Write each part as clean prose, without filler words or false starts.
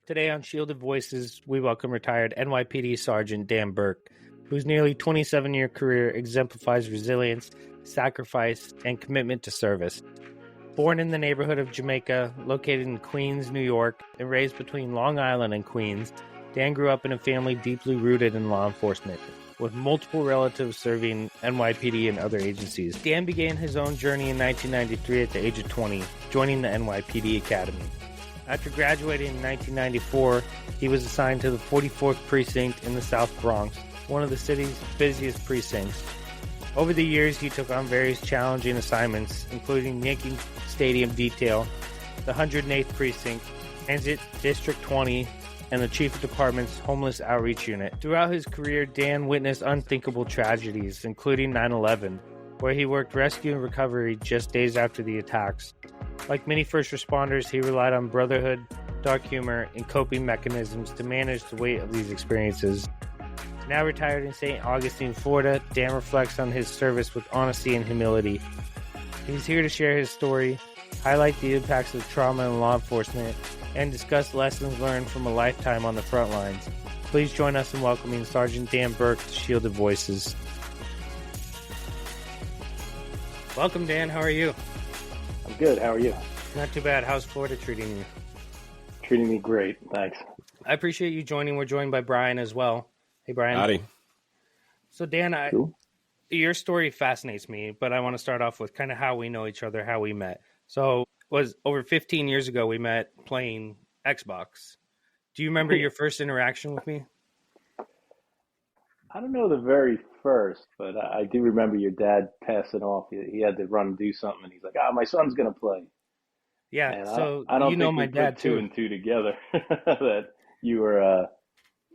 Today on Shielded Voices, we welcome retired NYPD Sergeant Dan Burke, whose nearly 27-year career exemplifies resilience, sacrifice, and commitment to service. Born in the neighborhood of Jamaica, located in Queens, New York, and raised between Long Island and Queens, Dan grew up in a family deeply rooted in law enforcement, with multiple relatives serving NYPD and other agencies. Dan began his own journey in 1993 at the age of 20, joining the NYPD Academy. After graduating in 1994, he was assigned to the 44th Precinct in the South Bronx, one of the city's busiest precincts. Over the years, he took on various challenging assignments, including Yankee Stadium Detail, the 108th Precinct, Transit District 20, and the Chief of Department's Homeless Outreach Unit. Throughout his career, Dan witnessed unthinkable tragedies, including 9/11, where he worked rescue and recovery just days after the attacks. Like many first responders, he relied on brotherhood, dark humor, and coping mechanisms to manage the weight of these experiences. Now retired in St. Augustine, Florida, Dan reflects on his service with honesty and humility. He's here to share his story, highlight the impacts of trauma in law enforcement, and discuss lessons learned from a lifetime on the front lines. Please join us in welcoming Sergeant Dan Burke to Shielded Voices. Welcome, Dan. How are you? I'm good. How are you? Not too bad. How's Florida treating you? Treating me great. Thanks. I appreciate you joining. We're joined by Brian as well. Hey, Brian. Howdy. So, Dan, Cool. Your story fascinates me, but I want to start off with kind of how we know each other, how we met. So, it was over 15 years ago we met playing Xbox. Do you remember your first interaction with me? I don't know the very first, but I do remember your dad passing off. He had to run and do something, and he's like, my son's going to play. Yeah, And so I don't you know think my we dad put two too. and two together, that you were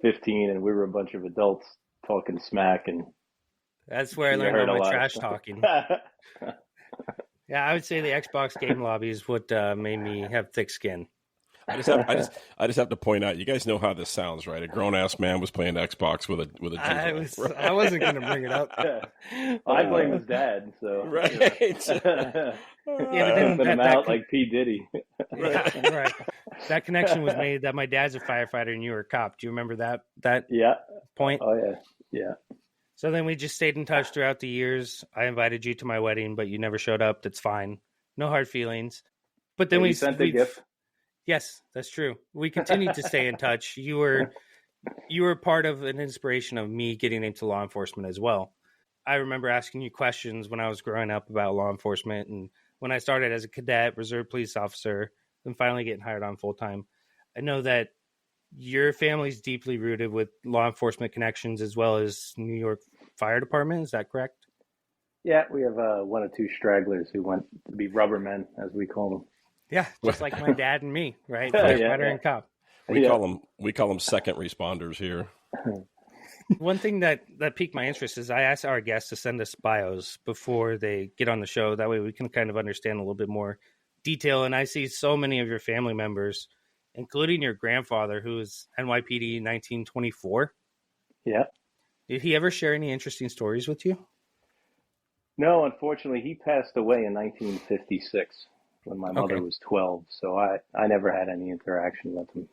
15 and we were a bunch of adults talking smack. And That's where I you learned heard all a my lot of trash stuff. talking. Yeah, I would say the Xbox game lobby is what made me have thick skin. I just have to point out, you guys know how this sounds, right? A grown ass man was playing Xbox with a juvenile. I wasn't going to bring it up. I blame his dad, so Right. Yeah, but then put him out like P. Diddy. Yeah, right. That connection was made that my dad's a firefighter and you were a cop. Do you remember that Yeah. point? Oh yeah. Yeah. So then we just stayed in touch throughout the years. I invited you to my wedding, but you never showed up. That's fine. No hard feelings. But then You sent a gift. Yes, that's true. We continued to stay in touch. You were part of an inspiration of me getting into law enforcement as well. I remember asking you questions when I was growing up about law enforcement, and when I started as a cadet, reserve police officer, and finally getting hired on full time. I know that your family's deeply rooted with law enforcement connections as well as New York Fire Department. Is that correct? Yeah, we have one or two stragglers who went to be rubber men, as we call them. Yeah, just like my dad and me, right? Yeah, Firefighter yeah. and cop. We call them second responders here. One thing that piqued my interest is I asked our guests to send us bios before they get on the show. That way we can kind of understand a little bit more detail. And I see so many of your family members, including your grandfather, who was NYPD 1924. Yeah. Did he ever share any interesting stories with you? No, unfortunately, he passed away in 1956 when my mother was 12. So I never had any interaction with him.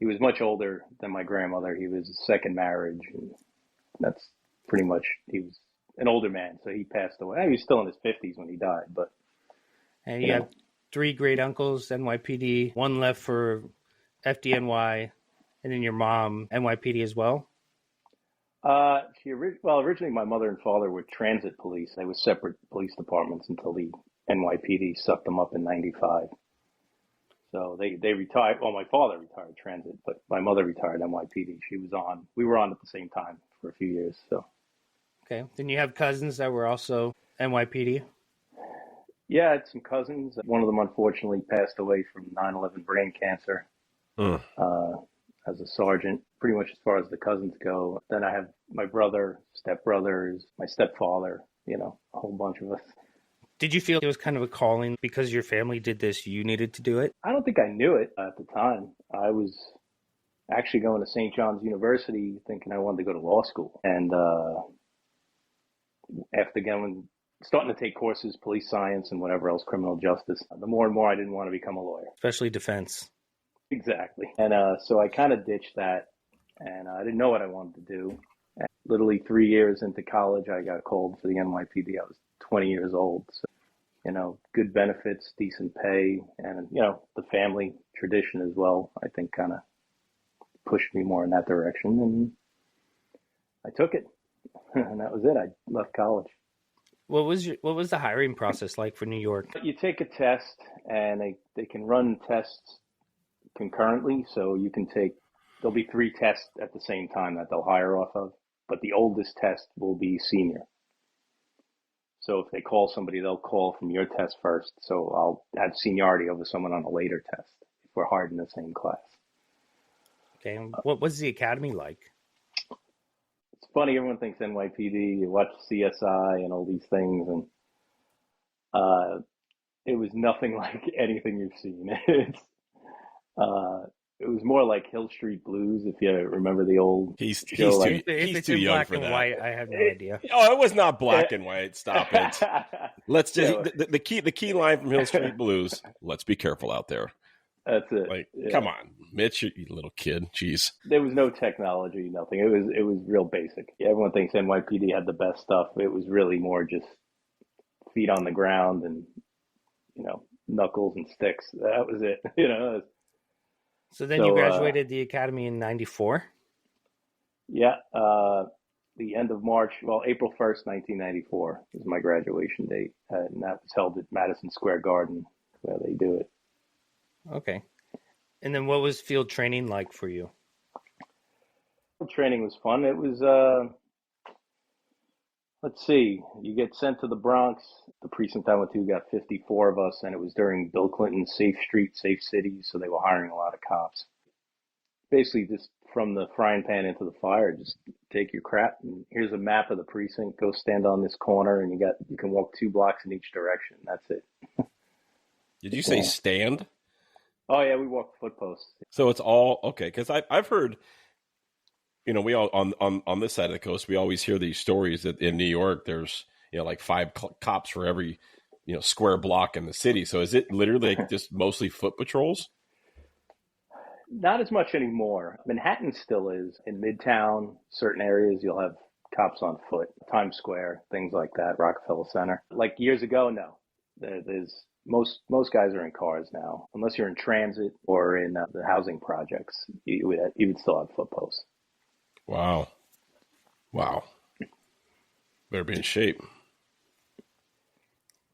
He was much older than my grandmother. He was his second marriage, and that's pretty much, he was an older man, so he passed away. He was still in his 50s when he died, but... And you have three great uncles, NYPD, one left for FDNY, and then your mom, NYPD as well? Originally my mother and father were transit police. They were separate police departments until the NYPD sucked them up in 95. So they retired. Well, my father retired transit, but my mother retired NYPD. We were on at the same time for a few years. So. Okay. Then you have cousins that were also NYPD? Yeah, I had some cousins. One of them unfortunately passed away from 9/11 brain cancer as a sergeant, pretty much as far as the cousins go. Then I have my brother, stepbrothers, my stepfather, a whole bunch of us. Did you feel it was kind of a calling because your family did this, you needed to do it? I don't think I knew it at the time. I was actually going to St. John's University thinking I wanted to go to law school. And after starting to take courses, police science and whatever else, criminal justice, the more and more I didn't want to become a lawyer. Especially defense. Exactly. And so I kind of ditched that, and I didn't know what I wanted to do. And literally 3 years into college, I got called for the NYPD. I was 20 years old. So, good benefits, decent pay, and, the family tradition as well, I think kind of pushed me more in that direction. And I took it, and that was it. I left college. What was the hiring process like for New York? You take a test, and they can run tests concurrently. So there'll be 3 tests at the same time that they'll hire off of, but the oldest test will be senior. So if they call somebody, they'll call from your test first. So I'll have seniority over someone on a later test if we're hired in the same class. Okay. And what was the academy like? It's funny, everyone thinks NYPD, you watch CSI and all these things, and it was nothing like anything you've seen. It was more like Hill Street Blues, if you remember the old He's show. too, he's too young for that. White, I have no idea. Oh, it was not black and white. Stop it. Let's just the key line from Hill Street Blues. Let's be careful out there. That's it. Like, come on, Mitch, you little kid. Jeez. There was no technology, nothing. It was real basic. Everyone thinks NYPD had the best stuff. It was really more just feet on the ground and knuckles and sticks. That was it. So then you graduated the academy in 94? Yeah. The end of March, April 1st, 1994 is my graduation date. And that was held at Madison Square Garden where they do it. Okay. And then what was field training like for you? Field training was fun. It was, let's see, you get sent to the Bronx. The precinct I went to got 54 of us, and it was during Bill Clinton's Safe Street, Safe City, so they were hiring a lot of cops. Basically, just from the frying pan into the fire, just take your crap, and here's a map of the precinct. Go stand on this corner, and you can walk 2 blocks in each direction. That's it. Did you say stand? Oh, yeah, we walked foot posts. So it's all okay, because I've heard, we all on this side of the coast, we always hear these stories that in New York there's like 5 cops for every square block in the city. So is it literally like just mostly foot patrols? Not as much anymore. Manhattan still is. In Midtown, certain areas you'll have cops on foot. Times Square, things like that. Rockefeller Center. Like years ago, no. There's most guys are in cars now, unless you're in transit or in the housing projects. You would still have foot posts. Wow. Better be in shape.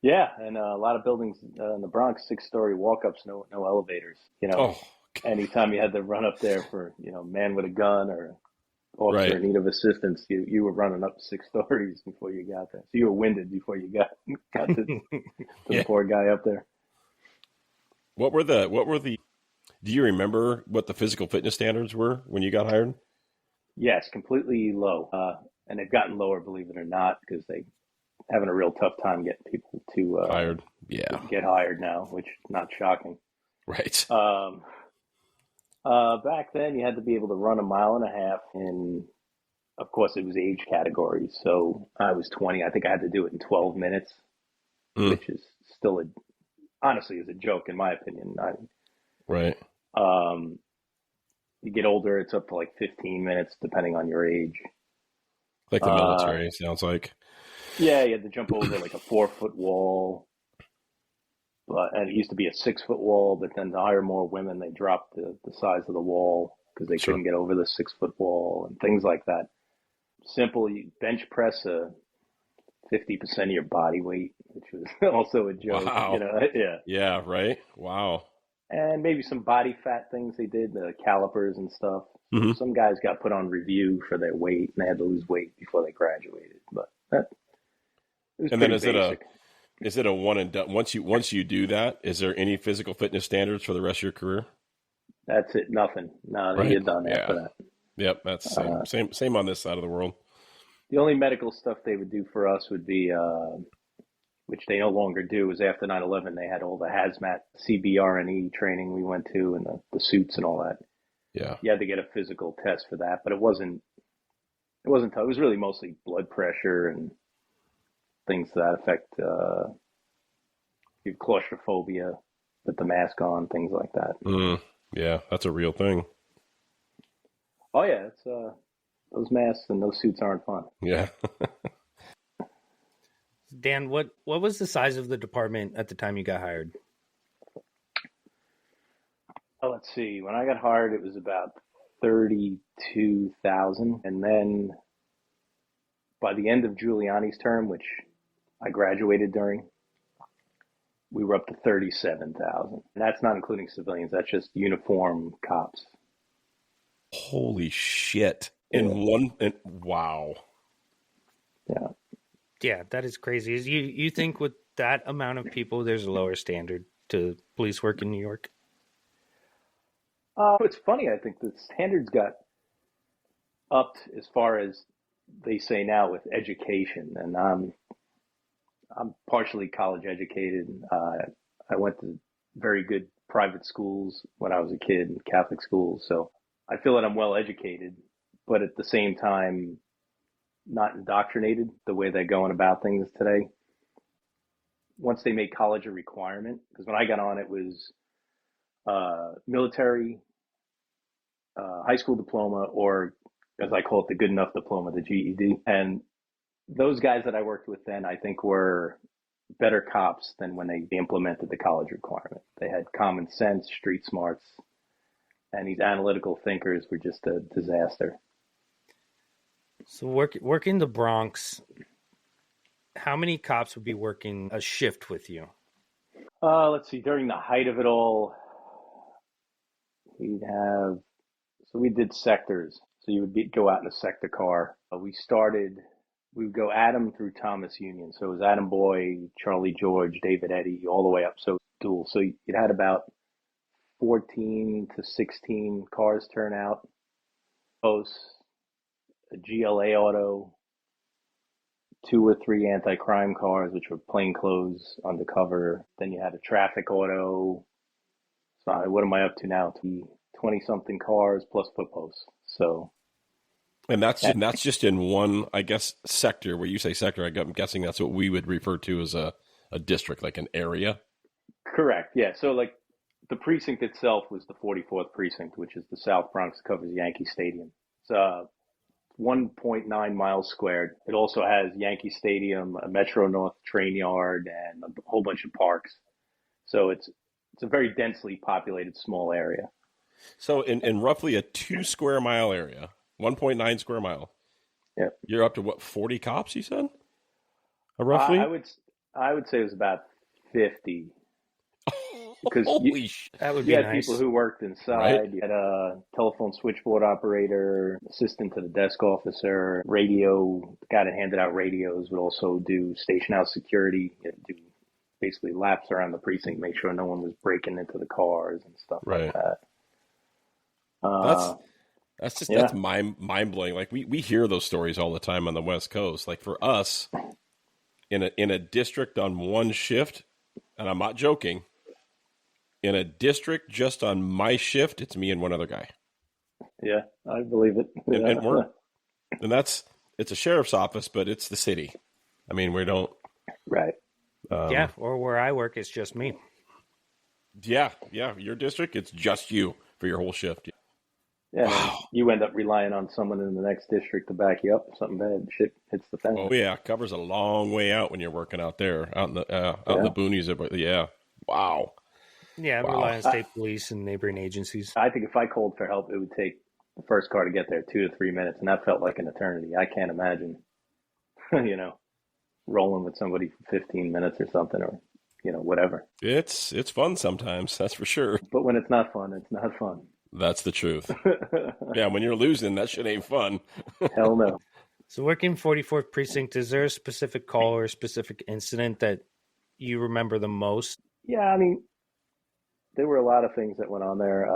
Yeah, and a lot of buildings in the Bronx, 6-story walk-ups, no elevators. Anytime you had to run up there for man with a gun or officer in need of assistance, you were running up 6 stories before you got there. So you were winded before you got to the poor guy up there. What were the do you remember what the physical fitness standards were when you got hired? Yes, completely low. And they've gotten lower, believe it or not, because they having a real tough time getting people to hired. Get hired now, which is not shocking. Right. Back then, you had to be able to run 1.5 miles, and of course, it was age categories. So I was 20. I think I had to do it in 12 minutes, which is still honestly is a joke in my opinion. Right. You get older, it's up to like 15 minutes, depending on your age. Like the military, sounds like. Yeah, you had to jump over like a 4-foot wall. And it used to be a 6-foot wall, but then to hire more women, they dropped the size of the wall because they couldn't get over the 6-foot wall and things like that. Simple, you bench press 50% of your body weight, which was also a joke. Wow. Yeah. Yeah, right. Wow. And maybe some body fat things they did, the calipers and stuff. Mm-hmm. Some guys got put on review for their weight, and they had to lose weight before they graduated. But it was and then basic. Is it a one and done? Once you do that, is there any physical fitness standards for the rest of your career? That's it. Nothing. No, they get done after that. Yep, that's same on this side of the world. The only medical stuff they would do for us would be, which they no longer do, is after 9/11 they had all the hazmat CBRNE training we went to and the suits and all that. Yeah, you had to get a physical test for that, but it wasn't tough. It was really mostly blood pressure and things to that effect. You have claustrophobia with the mask on, things like that. Yeah, that's a real thing. Oh yeah, it's those masks and those suits aren't fun. Yeah. Dan, what was the size of the department at the time you got hired? Oh, let's see. When I got hired, it was about 32,000, and then by the end of Giuliani's term, which I graduated during, we were up to 37,000. And that's not including civilians. That's just uniform cops. Holy shit. Wow. Yeah. Yeah, that is crazy. You think with that amount of people, there's a lower standard to police work in New York? It's funny. I think the standards got upped as far as they say now with education. And I'm partially college educated. I went to very good private schools when I was a kid, Catholic schools. So I feel that I'm well educated, but at the same time, not indoctrinated the way they're going about things today. Once they made college a requirement, because when I got on, it was military, high school diploma, or as I call it, the good enough diploma, the GED. And those guys that I worked with then, I think, were better cops than when they implemented the college requirement. They had common sense, street smarts, and these analytical thinkers were just a disaster. So working the Bronx, how many cops would be working a shift with you? Let's see, during the height of it all, we did sectors. So you would go out in a sector car. We would go Adam through Thomas Union. So it was Adam Boy, Charlie George, David Eddy, all the way up. So dual. So it had about 14 to 16 cars turn out. Posts, a GLA auto, 2 or 3 anti-crime cars, which were plainclothes undercover. Then you had a traffic auto. So what am I up to now? 20-something cars plus foot posts. So, and that's just in one, I guess, sector. Where you say sector, I'm guessing that's what we would refer to as a district, like an area. Correct. Yeah. So like the precinct itself was the 44th precinct, which is the South Bronx, covers Yankee Stadium. It's 1.9 miles squared. It also has Yankee Stadium, a Metro North train yard, and a whole bunch of parks. So it's a very densely populated small area. So in roughly a 2 square mile area, 1.9 square mile, yeah, you're up to what, 40 cops, you said? Roughly? I would say it was about 50. Because that would be nice. Had people who worked inside. Right? You had a telephone switchboard operator, assistant to the desk officer, radio, the guy that handed out radios would also do station house security, do basically laps around the precinct, make sure no one was breaking into the cars and stuff like that. That's mind blowing. Like we hear those stories all the time on the West Coast. Like for us, in a district on one shift, and I'm not joking, in a district just on my shift, it's me and one other guy. Yeah, I believe it. It's a sheriff's office, but it's the city. I mean, we don't. Right. Yeah, or where I work, it's just me. Yeah. Your district, it's just you for your whole shift. Yeah, wow. You end up relying on someone in the next district to back you up if something bad shit hits the fan. Oh yeah, covers a long way out when you're working out there, out in the boonies. Yeah, wow. Yeah, rely on state police and neighboring agencies. I think if I called for help, it would take the first car to get there 2 to 3 minutes, and that felt like an eternity. I can't imagine, rolling with somebody for 15 minutes or something, or whatever. It's fun sometimes, that's for sure. But when it's not fun, it's not fun. That's the truth. Yeah, when you're losing, that shit ain't fun. Hell no. So working 44th Precinct, is there a specific call or a specific incident that you remember the most? Yeah, I mean, there were a lot of things that went on there.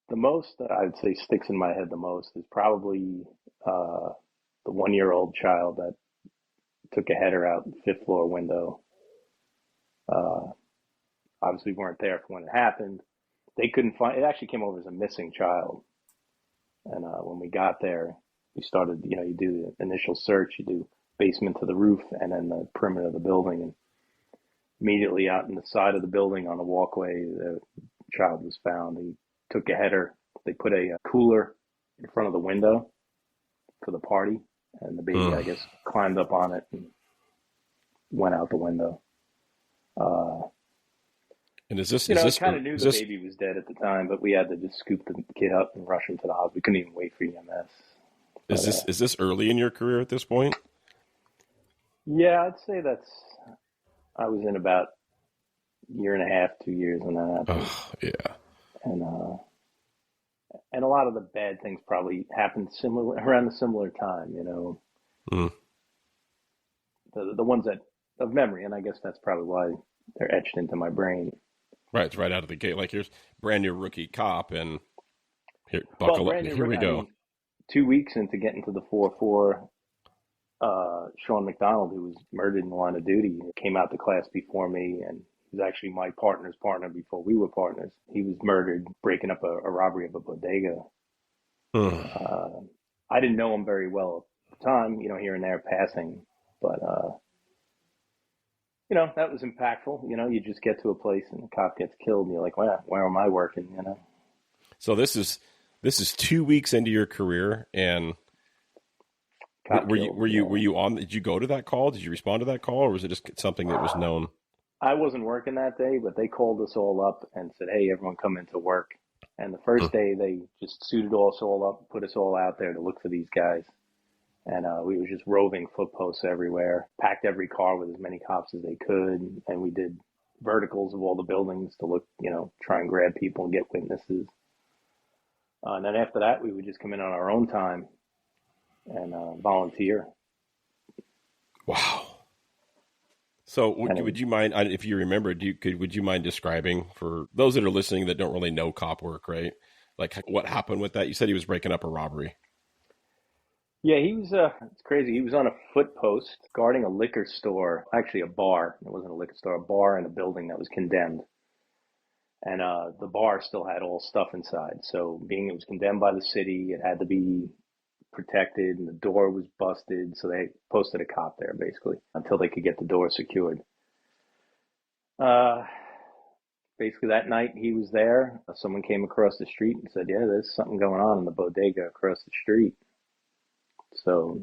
The most that I would say sticks in my head the most is probably the 1-year-old child that took a header out the 5th floor window. Obviously, we weren't there for when it happened. They couldn't find it. Actually came over as a missing child. And when we got there, we started, you do the initial search, you do basement to the roof and then the perimeter of the building. And immediately out in the side of the building on the walkway, the child was found. He took a header. They put a cooler in front of the window for the party, and the baby, I guess, climbed up on it and went out the window. And is this? I kind of knew the baby was dead at the time, but we had to just scoop the kid up and rush him to the hospital. We couldn't even wait for EMS. Is this early in your career at this point? Yeah, I'd say I was in about a year and a half, 2 years when that happened. Oh, yeah. And a lot of the bad things probably happened around a similar time, The ones that of memory, and I guess that's probably why they're etched into my brain. Right, it's right out of the gate. Like, here's brand new rookie cop, and here, buckle up. Here we go. 2 weeks into getting to the 4-4, Sean McDonald, who was murdered in the line of duty, came out to class before me, and he was actually my partner's partner before we were partners. He was murdered breaking up a robbery of a bodega. I didn't know him very well at the time, here and there passing, but that was impactful. You just get to a place and the cop gets killed and you're like, well, where am I working, So this is 2 weeks into your career, and were you on? Did you go to that call? Did you respond to that call, or was it just something that was known? I wasn't working that day, but they called us all up and said, hey, everyone come into work. And the first day they just suited us all up, put us all out there to look for these guys. And we were just roving foot posts everywhere, packed every car with as many cops as they could. And we did verticals of all the buildings to look, try and grab people and get witnesses. And then after that, we would just come in on our own time and volunteer. Wow. So would you mind, if you remember, would you mind describing for those that are listening that don't really know cop work, right? Like what happened with that? You said he was breaking up a robbery. Yeah, he was, it's crazy. He was on a foot post guarding a liquor store, actually a bar. It wasn't a liquor store, a bar in a building that was condemned. And the bar still had all stuff inside. So being it was condemned by the city, it had to be protected, and the door was busted. So they posted a cop there basically until they could get the door secured. Basically that night he was there. Someone came across the street and said, yeah, there's something going on in the bodega across the street. So,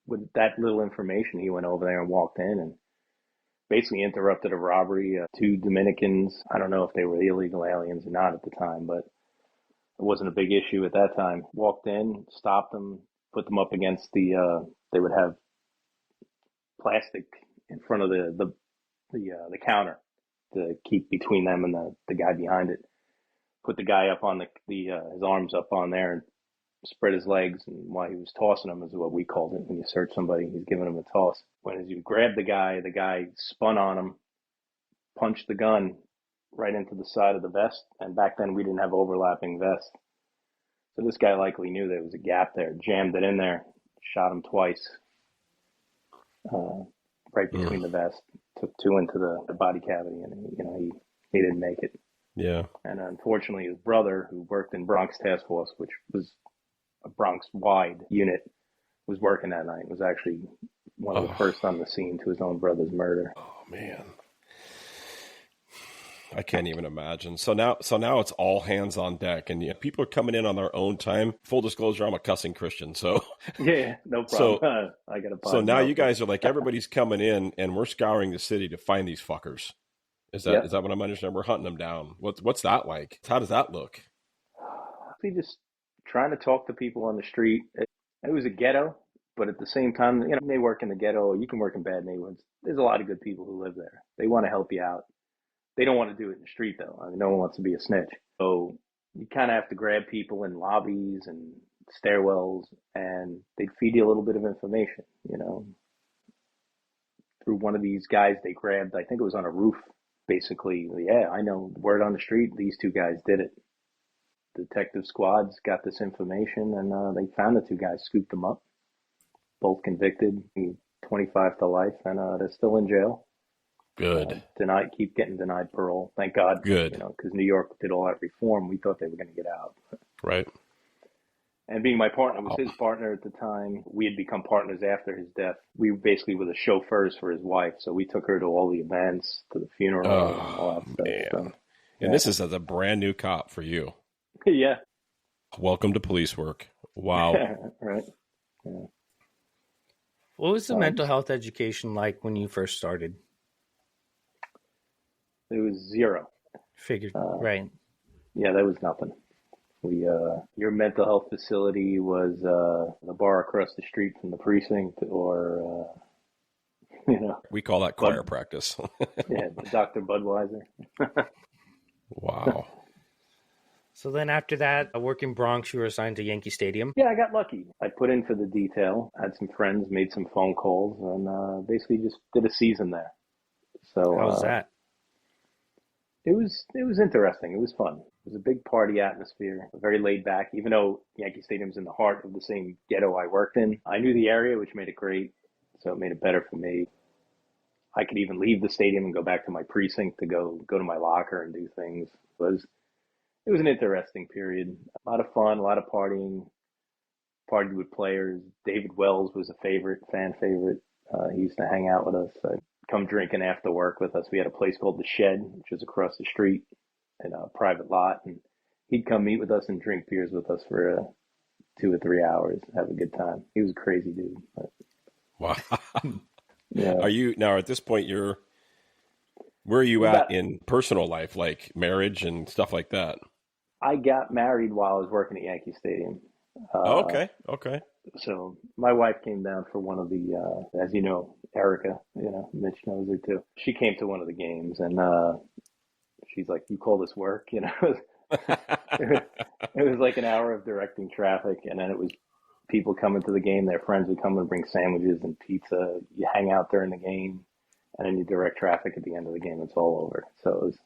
with that little information, he went over there and walked in and basically interrupted a robbery. 2 Dominicans, I don't know if they were illegal aliens or not at the time, but it wasn't a big issue at that time. Walked in, stopped them, put them up against they would have plastic in front of the counter to keep between them and the guy behind it. Put the guy up on his arms up on there and spread his legs, and while he was tossing them is what we called it. When you search somebody, he's giving them a toss. As you grab the guy spun on him, punched the gun right into the side of the vest, and back then we didn't have overlapping vests. So this guy likely knew there was a gap there, jammed it in there, shot him twice, right between the vest, took 2 into the body cavity, and he didn't make it. Yeah. And unfortunately, his brother, who worked in Bronx Task Force, which was a Bronx-wide unit, was working that night. Was actually one of the first on the scene to his own brother's murder. Oh man, I can't even imagine. So now it's all hands on deck, and people are coming in on their own time. Full disclosure, I'm a cussing Christian, so yeah, no problem. I got a So now you guys are like, everybody's coming in, and we're scouring the city to find these fuckers. Is that what I'm understanding? We're hunting them down. What's that like? How does that look? We just trying to talk to people on the street. It was a ghetto, but at the same time, they work in the ghetto. You can work in bad neighborhoods. There's a lot of good people who live there. They want to help you out. They don't want to do it in the street, though. I mean, no one wants to be a snitch. So you kind of have to grab people in lobbies and stairwells, and they'd feed you a little bit of information, Through one of these guys they grabbed, I think it was on a roof, basically. Yeah, I know, word on the street, these 2 guys did it. Detective squads got this information, and they found the 2 guys, scooped them up, both convicted, 25 to life, and they're still in jail. Good. Keep getting denied parole. Thank God. Good. Because New York did all that reform. We thought they were going to get out. Right. And being my partner was his partner at the time. We had become partners after his death. We basically were the chauffeurs for his wife, so we took her to all the events, to the funeral, and all that stuff. Man. So. And this is as a brand new cop for you. Yeah. Welcome to police work. Wow. Right. Yeah. What was the mental health education like when you first started? It was zero. Figured, right. Yeah, that was nothing. Your mental health facility was the bar across the street from the precinct, or we call that choir practice. Yeah, Dr. Budweiser. Wow. So then after that, working Bronx, you were assigned to Yankee Stadium. Yeah, I got lucky. I put in for the detail, had some friends, made some phone calls, and basically just did a season there. So How was that? It was interesting. It was fun. It was a big party atmosphere, very laid back. Even though Yankee Stadium's in the heart of the same ghetto I worked in, I knew the area, which made it great. So it made it better for me. I could even leave the stadium and go back to my precinct to go to my locker and do things. It was an interesting period. A lot of fun, a lot of partying. Partied with players. David Wells was a fan favorite. He used to hang out with us. Come drinking after work with us. We had a place called The Shed, which was across the street in a private lot. And he'd come meet with us and drink beers with us for 2 or 3 hours, have a good time. He was a crazy dude. But, wow. Yeah. Are you now at this point, where are you at in personal life, like marriage and stuff like that? I got married while I was working at Yankee Stadium. Okay. So my wife came down for one of the, as you know, Erica, Mitch knows her too. She came to one of the games, and she's like, "You call this work?" It was like an hour of directing traffic, and then it was people coming to the game. Their friends would come and bring sandwiches and pizza. You hang out during the game, and then you direct traffic at the end of the game. It's all over. So it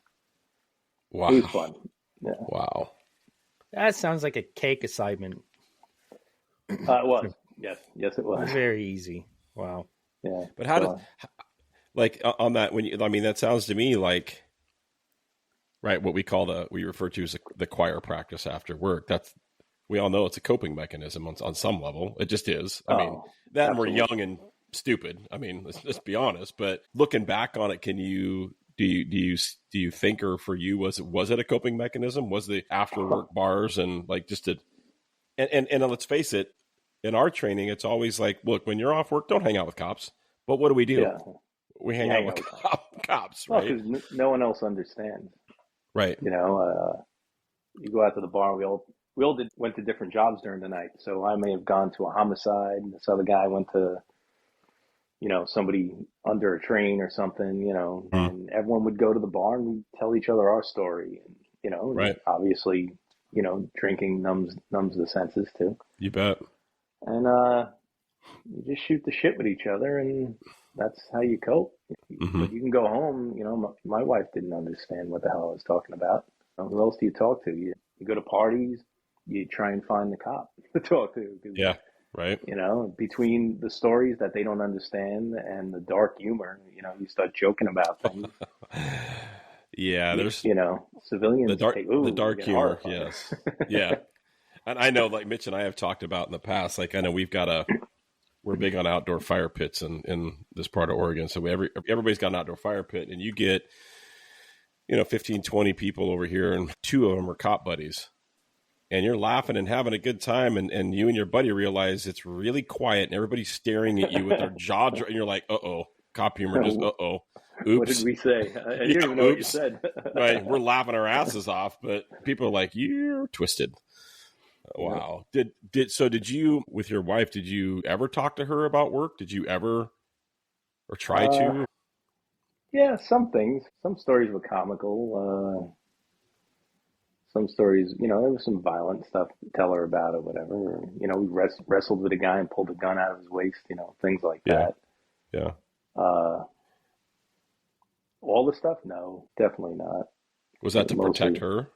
was fun. Yeah. Wow. That sounds like a cake assignment. It was. Yes, it was. Very easy. Wow. Yeah. But how did, like, on that, that sounds to me like, right, what we refer to as the choir practice after work. We all know it's a coping mechanism on some level. It just is. I mean, that and we're young and stupid. I mean, let's be honest. But looking back on it, do you think, or for you, was it a coping mechanism? Was the after work bars and like just and let's face it, in our training, it's always like, look, when you're off work, don't hang out with cops. But what do? Yeah. We hang out with cops, right? Well, because no one else understands. Right. You go out to the bar. We all went to different jobs during the night. So I may have gone to a homicide, and this other guy went to, somebody under a train or something. And everyone would go to the bar and we'd tell each other our story. And right. Obviously, drinking numbs the senses too. You bet. And you just shoot the shit with each other, and that's how you cope. Mm-hmm. But you can go home. My wife didn't understand what the hell I was talking about. Who else do you talk to? You go to parties, you try and find the cop to talk to. Yeah, right. Between the stories that they don't understand and the dark humor, you start joking about things. Yeah, there's civilians. The dark humor. Horrified. Yes, yeah. And I know, like Mitch and I have talked about in the past, like I know we're big on outdoor fire pits in this part of Oregon. So everybody's got an outdoor fire pit, and you get, 15, 20 people over here, and 2 of them are cop buddies. And you're laughing and having a good time, and you and your buddy realize it's really quiet, and everybody's staring at you with their jaw, and you're like, uh-oh, cop humor, just uh-oh. Oops. What did we say? You don't even know what you said. Right, we're laughing our asses off, but people are like, you're twisted. Wow. Did you, with your wife, did you ever talk to her about work? Did you ever, or try to? Yeah, some things. Some stories were comical. Some stories, there was some violent stuff to tell her about or whatever. We wrestled with a guy and pulled a gun out of his waist, things like that. Yeah. All the stuff? No, definitely not. Was that to protect her?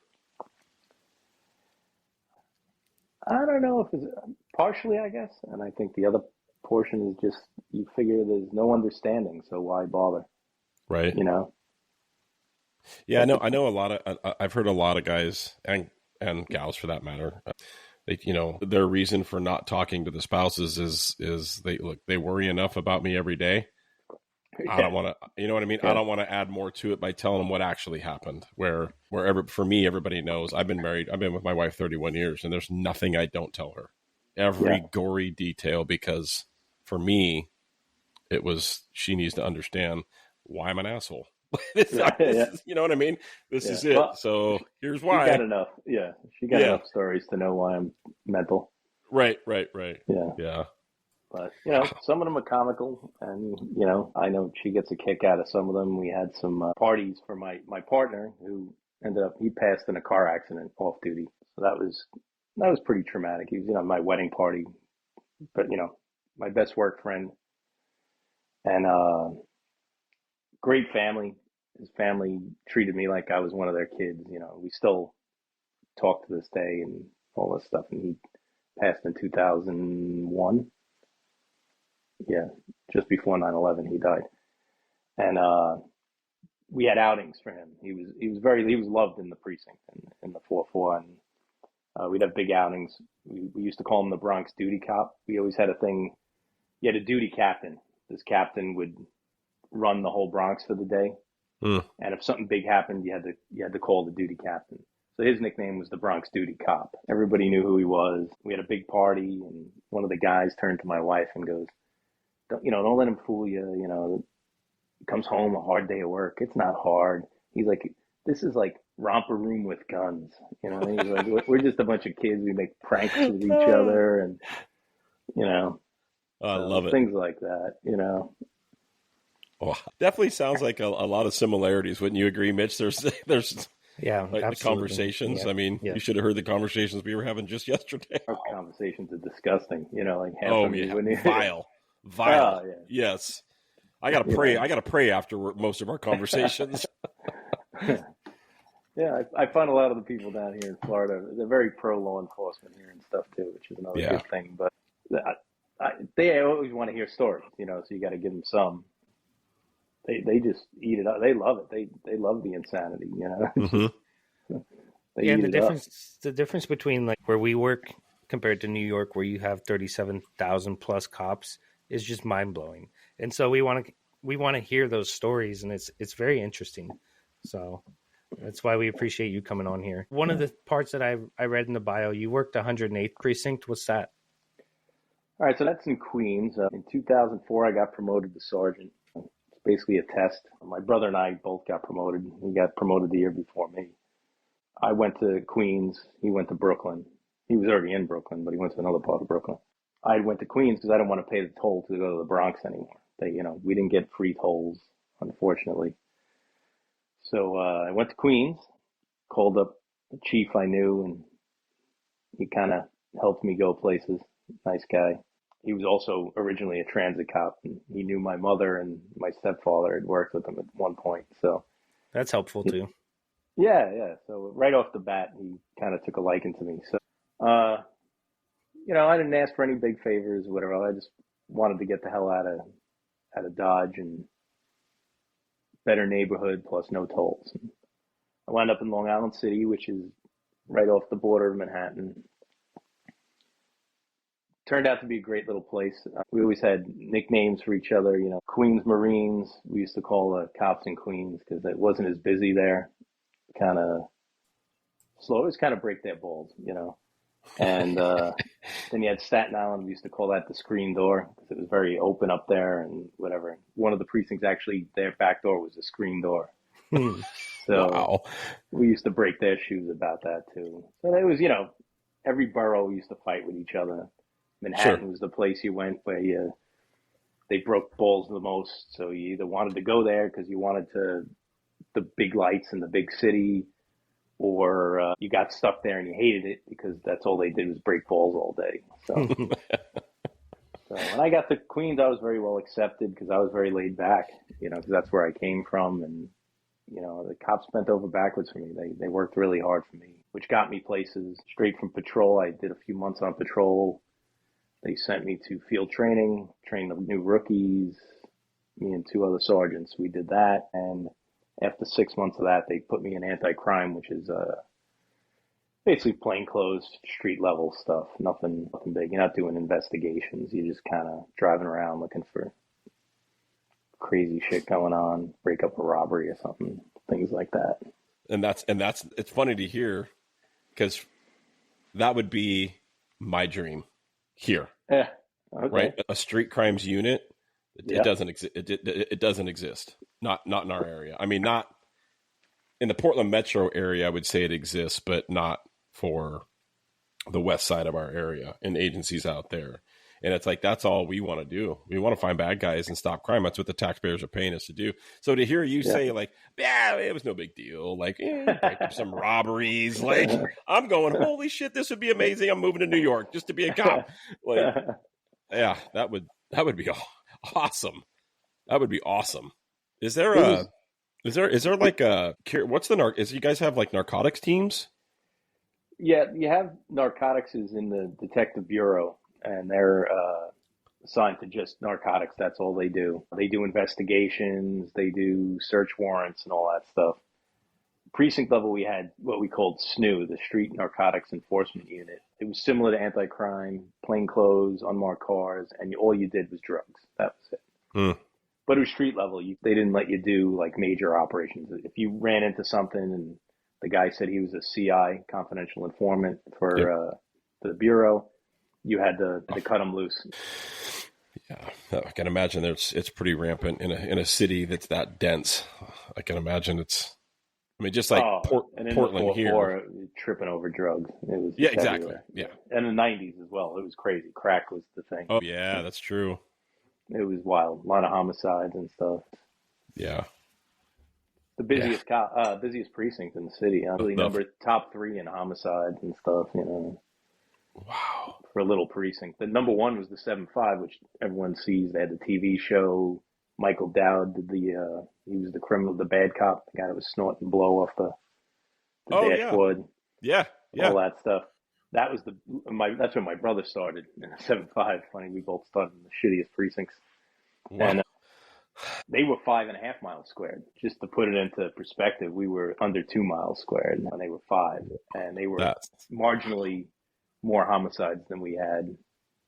I don't know if it's partially, I guess. And I think the other portion is just, you figure there's no understanding, so why bother? Right. Yeah, I know I've heard a lot of guys and gals for that matter. Their reason for not talking to the spouses is they worry enough about me every day I don't want to, you know what I mean? Yeah. I don't want to add more to it by telling them what actually happened. For me, everybody knows I've been married. I've been with my wife 31 years, and there's nothing I don't tell her. Every gory detail, because for me, she needs to understand why I'm an asshole. You know what I mean? This is it. Well, so here's why. She got enough. Yeah. She got enough stories to know why I'm mental. Right. Yeah. But, some of them are comical, and, I know she gets a kick out of some of them. We had some parties for my partner, who he passed in a car accident off duty. So that was pretty traumatic. He was, my wedding party, but, my best work friend, and great family. His family treated me like I was one of their kids. We still talk to this day and all this stuff. And he passed in 2001. Yeah, just before 9/11, he died. And we had outings for him. He was loved in the precinct and in the 4-4, and we'd have big outings. We used to call him the Bronx duty cop. We always had a thing. You had a duty captain. This captain would run the whole Bronx for the day. And if something big happened, you had to call the duty captain. So his nickname was the Bronx duty cop. Everybody knew who he was. We had a big party, and one of the guys turned to my wife and goes, don't let him fool you. He comes home a hard day of work. It's not hard. He's like, this is like romper room with guns. He's like, we're just a bunch of kids. We make pranks with each other, and I love it. Things like that. Oh, definitely sounds like a lot of similarities. Wouldn't you agree, Mitch? There's the conversations. Yeah. I mean, you should have heard the conversations we were having just yesterday. Our conversations are disgusting. Like half of me vile. Oh, yeah. Yes. I gotta pray. I gotta pray after most of our conversations. Yeah, I find a lot of the people down here in Florida, they're very pro law enforcement here and stuff too, which is another good thing. But they always want to hear stories, so you got to give them some. They just eat it up. They love it. They love the insanity, Mm-hmm. The difference between like where we work compared to New York, where you have 37,000 plus cops, is just mind blowing. And so we want to hear those stories, and it's very interesting. So that's why we appreciate you coming on here. One of the parts that I read in the bio, you worked 108th precinct. What's that? All right, so that's in Queens. In 2004, I got promoted to sergeant. It's basically a test. My brother and I both got promoted. He got promoted the year before me. I went to Queens. He went to Brooklyn. He was already in Brooklyn, but he went to another part of Brooklyn. I went to Queens because I didn't want to pay the toll to go to the Bronx anymore. We didn't get free tolls, unfortunately. So I went to Queens, called up the chief I knew, and he kind of helped me go places. Nice guy. He was also originally a transit cop, and he knew my mother, and my stepfather had worked with him at one point. So that's helpful too. Yeah. So right off the bat, he kind of took a liking to me. So, I didn't ask for any big favors or whatever. I just wanted to get the hell out of Dodge, and better neighborhood plus no tolls. And I wound up in Long Island City, which is right off the border of Manhattan. Turned out to be a great little place. We always had nicknames for each other, Queens Marines. We used to call the cops in Queens because it wasn't as busy there. Kind of slow. It was kind of break their balls, And then you had Staten Island. We used to call that the screen door because it was very open up there and whatever. One of the precincts, actually, their back door was a screen door. So we used to break their shoes about that too. So it was, every borough used to fight with each other. Manhattan was the place you went where they broke balls the most. So you either wanted to go there because you wanted the big lights in the big city, or you got stuck there and you hated it because that's all they did was break balls all day. So, when I got to Queens, I was very well accepted because I was very laid back, because that's where I came from. And, the cops bent over backwards for me. They worked really hard for me, which got me places straight from patrol. I did a few months on patrol. They sent me to field training, trained the new rookies, me and two other sergeants. We did that. And after 6 months of that, they put me in anti-crime, which is basically plainclothes, street level stuff. Nothing big. You're not doing investigations. You're just kind of driving around looking for crazy shit going on, break up a robbery or something, things like that. And that's it's funny to hear because that would be my dream here. Yeah. Okay. Right? A street crimes unit. Yeah. It doesn't exist. It doesn't exist. Not in our area. I mean, not in the Portland metro area. I would say it exists, but not for the west side of our area and agencies out there. And it's like, that's all we want to do. We want to find bad guys and stop crime. That's what the taxpayers are paying us to do. So to hear you say like, yeah, it was no big deal. Like, break up some robberies. Like, I'm going, holy shit, this would be amazing. I'm moving to New York just to be a cop. Like, yeah, that would be awesome. That would be awesome. Is there like what's the is you guys have like narcotics teams? Yeah, you have narcotics is in the detective bureau, and they're assigned to just narcotics. That's all they do. They do investigations, they do search warrants and all that stuff. Precinct level, we had what we called SNU, the Street Narcotics Enforcement Unit. It was similar to anti-crime, plain clothes, unmarked cars, and all you did was drugs. That was it. Mm. But it was street level. They didn't let you do like major operations. If you ran into something and the guy said he was a CI, confidential informant for the bureau, you had to cut him loose. Yeah, I can imagine it's pretty rampant in a city that's that dense. I can imagine just like Portland here, tripping over drugs. It was exactly. Everywhere. Yeah, and the '90s as well. It was crazy. Crack was the thing. Oh yeah, that's true. It was wild. A lot of homicides and stuff. Yeah. The busiest precinct in the city. Really top 3 in homicides and stuff, Wow. For a little precinct. The number 1 was the 7-5, which everyone sees. They had the TV show. Michael Dowd did he was the criminal, the bad cop, the guy that was snorting blow off the dashboard. Yeah. All that stuff. That was that's when my brother started in the 7-5. Funny, we both started in the shittiest precincts. Wow. And they were 5.5 miles squared. Just to put it into perspective, we were under 2 miles squared, and they were 5. And they were marginally more homicides than we had.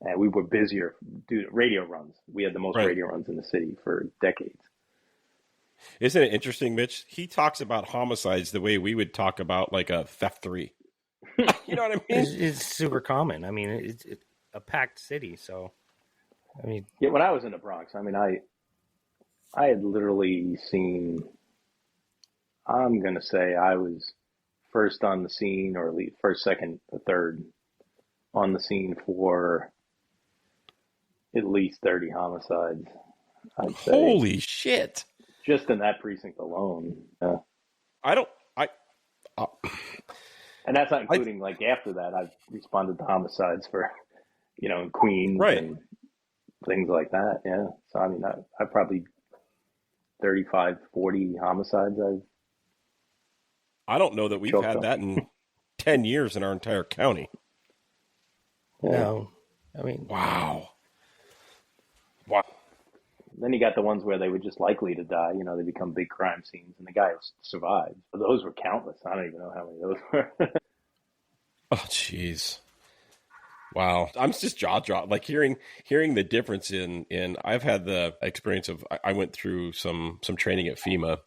And we were busier due to radio runs. We had the most radio runs in the city for decades. Isn't it interesting, Mitch? He talks about homicides the way we would talk about like a theft 3. You know what I mean? It's super common. I mean, it's a packed city, so I mean, yeah. When I was in the Bronx, I mean, I had literally seen. I'm gonna say I was first on the scene, or at least first, second, or third on the scene for at least 30 homicides. I'd say. Holy shit! Just in that precinct alone. And that's not including, like, after that, I've responded to homicides for, in Queens and things like that, yeah. So, I mean, I probably 35, 40 homicides I don't know that we've had that in 10 years in our entire county. Yeah. No. I mean... Wow. Then you got the ones where they were just likely to die. They become big crime scenes, and the guy survived. But those were countless. I don't even know how many those were. Oh, jeez. Wow. I'm just jaw-dropped. Like hearing the difference in I've had the experience of, I went through some training at FEMA,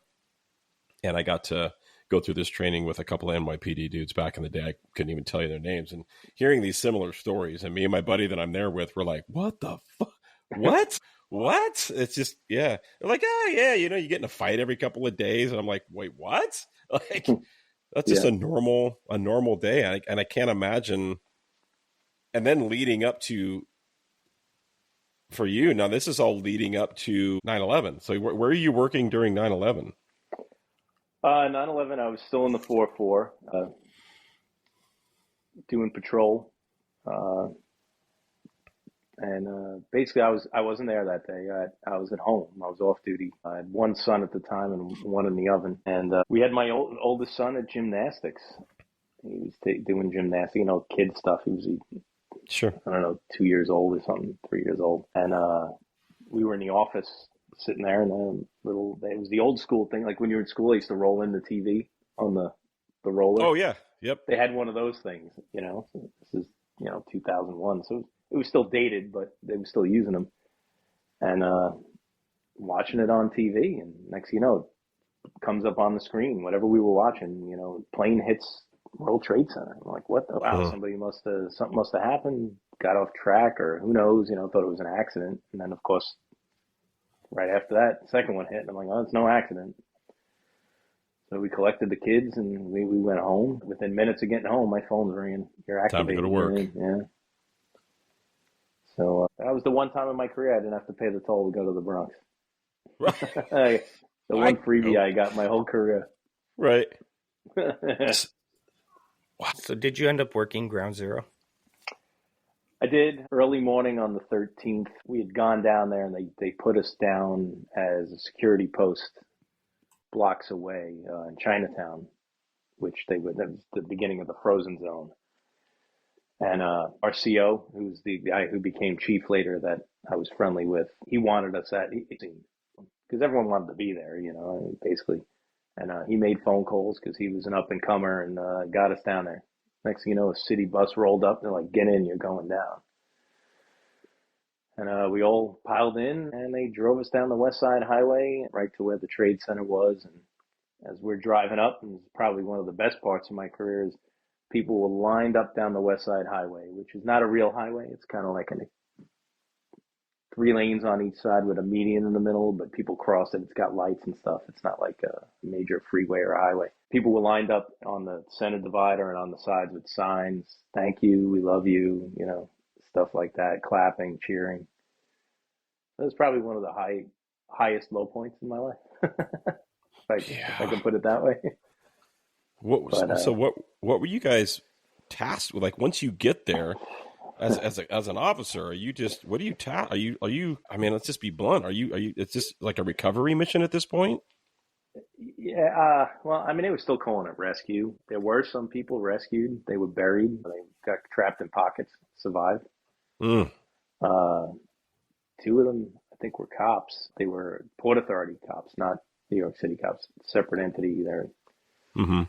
and I got to go through this training with a couple of NYPD dudes back in the day. I couldn't even tell you their names. And hearing these similar stories, and me and my buddy that I'm there with were like, what the fuck? What? What? It's just, yeah. They're like, yeah, you get in a fight every couple of days. And I'm like, wait, what? Like, that's just a normal day. And I can't imagine. And then leading up to, for you, now this is all leading up to 9/11. So where are you working during 9/11? 9/11, I was still in the 4-4, doing patrol. And basically, I wasn't there that day. I was at home. I was off duty. I had one son at the time and one in the oven. And we had my oldest son at gymnastics. He was doing gymnastics, kid stuff. He was, sure, I don't know, 2 years old or something, 3 years old. And we were in the office sitting there, and it was the old school thing. Like when you were in school, I used to roll in the TV on the roller. Oh, yeah. Yep. They had one of those things, So this is, 2001. So it was still dated, but they were still using them. And watching it on TV, and next thing you know, it comes up on the screen, whatever we were watching, you know, plane hits World Trade Center. I'm like, what the, wow, something must have happened, got off track, or who knows, you know, thought it was an accident. And then, of course, right after that, the second one hit, and I'm like, oh, it's no accident. So we collected the kids, and we went home. Within minutes of getting home, my phone's ringing. You're activated. Time to go to work. Yeah. So that was the one time in my career I didn't have to pay the toll to go to the Bronx. Right. The one freebie I got my whole career. Right. So did you end up working Ground Zero? I did. Early morning on the 13th, we had gone down there, and they put us down as a security post blocks away in Chinatown, which that was the beginning of the frozen zone. And our CO, who's the guy who became chief later that I was friendly with, he wanted us because everyone wanted to be there, you know, basically. And he made phone calls because he was an up-and-comer, and got us down there. Next thing you know, a city bus rolled up. They're like, get in, you're going down. And we all piled in, and they drove us down the West Side Highway right to where the Trade Center was. And as we're driving up, and it's probably one of the best parts of my career, is people were lined up down the West Side Highway, which is not a real highway. It's kind of like 3 lanes on each side with a median in the middle, but people cross it. It's got lights and stuff. It's not like a major freeway or highway. People were lined up on the center divider and on the sides with signs, thank you, we love you, you know, stuff like that, clapping, cheering. That was probably one of the highest low points in my life, if I can put it that way. So what were you guys tasked with? Like, once you get there, as an officer, are you just, what do you are you, I mean, let's just be blunt. Are you, it's just like a recovery mission at this point? Yeah. Well, I mean, they were still calling it rescue. There were some people rescued. They were buried. They got trapped in pockets, survived. 2 of them, I think, were cops. They were Port Authority cops, not New York City cops, separate entity there. Mm-hmm.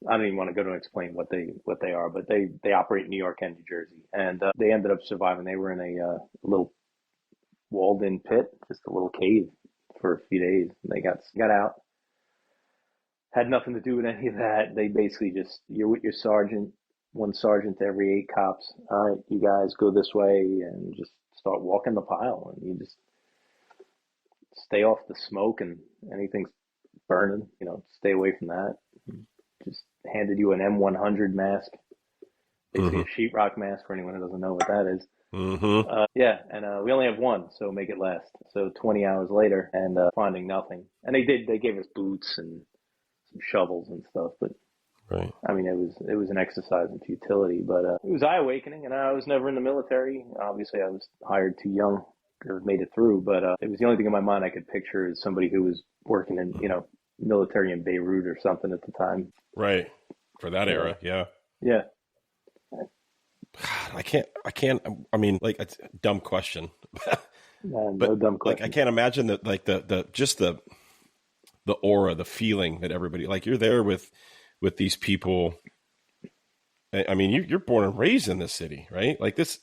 I don't even want to go to explain what they are, but they operate in New York and New Jersey, and they ended up surviving. They were in a little walled-in pit, just a little cave, for a few days. And they got out. Had nothing to do with any of that. They basically just, you're with your sergeant, one sergeant to every 8 cops. All right, you guys go this way, and just start walking the pile, and you just stay off the smoke, and anything's burning, you know, stay away from that. Just handed you an M100 mask, basically a sheetrock mask for anyone who doesn't know what that is. And we only have one, so make it last. So 20 hours later, and finding nothing. And they gave us boots and some shovels and stuff, but right. I mean, it was an exercise in futility, but it was eye-awakening, and I was never in the military. Obviously, I was hired too young to have made it through, but it was the only thing in my mind I could picture as somebody who was working in, you know, military in Beirut or something at the time. Right. For that era. Yeah. Yeah. God, I can't, I mean, like, it's a dumb question, No but dumb question. like, I can't imagine that, like just the aura, the feeling that everybody, like, you're there with these people. I mean, you're born and raised in this city, right? Like this,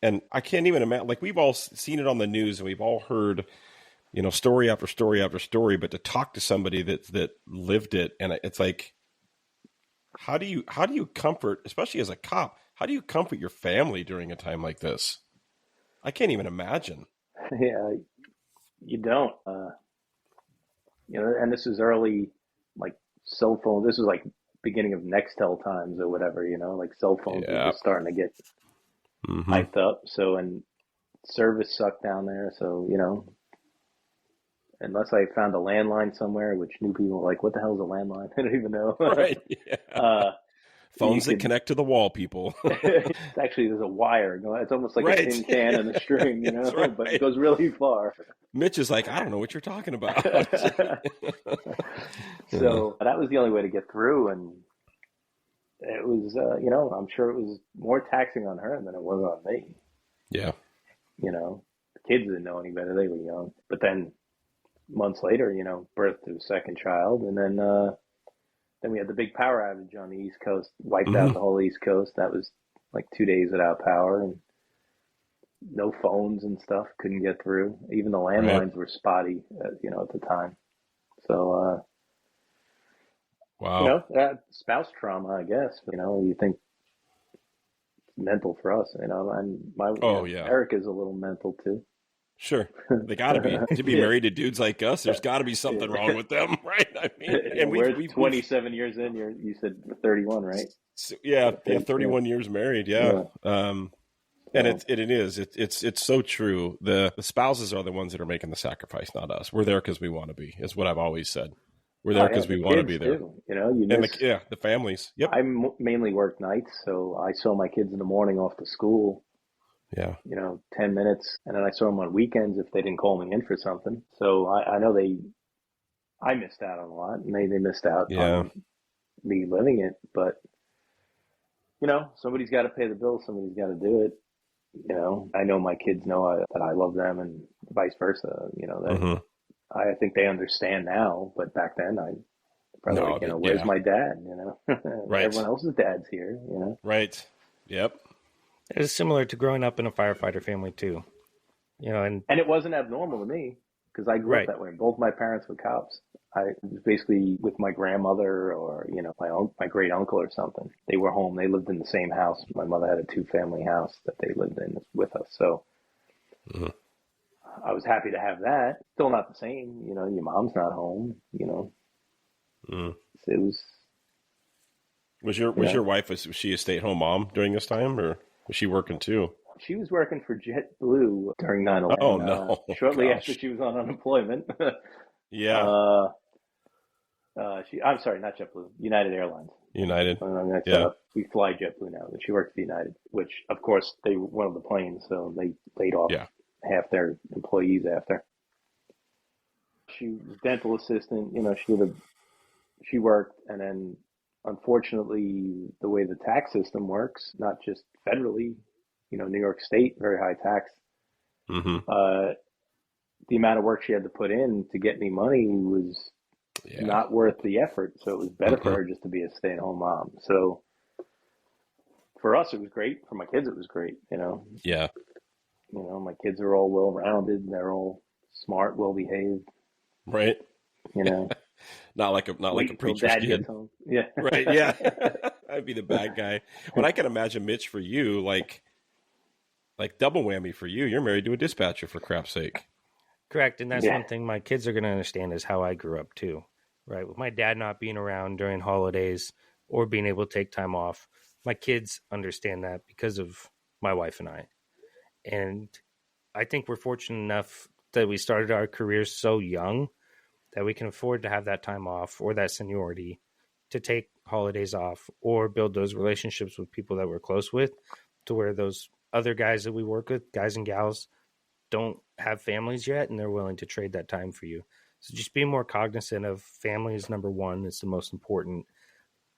and I can't even imagine, like, we've all seen it on the news and we've all heard, you know, story after story after story, but to talk to somebody that lived it, and it's like, how do you comfort, especially as a cop, how do you comfort your family during a time like this? I can't even imagine. Yeah, you don't. You know, and this is early, like, cell phone. This is like beginning of Nextel times or whatever. You know, like cell phones are just starting to get hyped up. So, and service sucked down there. So, you know, unless I found a landline somewhere, which new people were like, what the hell is a landline? I don't even know. Right. Yeah. Phones that connect to the wall, people. Actually, there's a wire. It's almost like a tin can and a string, you know, right. But it goes really far. Mitch is like, I don't know what you're talking about. So that was the only way to get through. And it was, you know, I'm sure it was more taxing on her than it was on me. Yeah. You know, the kids didn't know any better. They were young. But then months later, you know, birth to a second child. And then we had the big power outage on the East Coast, wiped out the whole East Coast. That was like 2 days without power. And no phones and stuff, couldn't get through. Even the landlines were spotty, at the time. So, Wow. spouse trauma, I guess. You think mental for us, and Oh yeah. Eric is a little mental too. Sure. They got to be. To be Yeah. married to dudes like us, there's got to be something wrong with them, right? I mean, and We're 27 years in. You said 31, right? Yeah, 31 years married. Yeah. And it's so true. The spouses are the ones that are making the sacrifice, not us. We're there because we want to be. Is what I've always said. We're there because we want to be there. Too. You miss, the families. Yep. I mainly work nights, so I saw my kids in the morning off to school. Yeah. 10 minutes, and then I saw them on weekends if they didn't call me in for something. So I know I missed out on a lot, and they missed out on me living it. But somebody's got to pay the bill. Somebody's got to do it. I know my kids know that I love them, and vice versa. I think they understand now, but back then I probably where's my dad? Right. Everyone else's dad's here. Right. Yep. It was similar to growing up in a firefighter family too, and it wasn't abnormal to me because I grew up that way. Both my parents were cops. I was basically with my grandmother or my great uncle or something. They were home. They lived in the same house. My mother had a 2-family house that they lived in with us. So I was happy to have that. Still not the same. Your mom's not home. It was. Was your wife? Was she a stay-at-home mom during this time, or was she working too? She was working for JetBlue during 9/11. Oh no! Shortly after she was on unemployment. Yeah. I'm sorry, not JetBlue. United Airlines. United. Yeah. We fly JetBlue now, but she worked for United, which of course they were one of the planes, so they laid off half their employees after. She was a dental assistant. She worked, and then unfortunately, the way the tax system works, not just federally, New York State, very high tax. The amount of work she had to put in to get me money was not worth the effort. So it was better for her just to be a stay-at-home mom. So for us, it was great. For my kids, it was great. Yeah. My kids are all well-rounded. They're all smart, well-behaved. Right. Not like a preacher's kid. Yeah. Right. Yeah. I'd be the bad guy. But I can imagine, Mitch, for you, like double whammy for you. You're married to a dispatcher, for crap's sake. Correct. And that's one thing my kids are going to understand is how I grew up too, right? With my dad not being around during holidays or being able to take time off, my kids understand that because of my wife and I. And I think we're fortunate enough that we started our careers so young that we can afford to have that time off or that seniority to take holidays off or build those relationships with people that we're close with, to where those other guys that we work with, guys and gals, don't have families yet, and they're willing to trade that time for you. So just be more cognizant of family is number one. It's the most important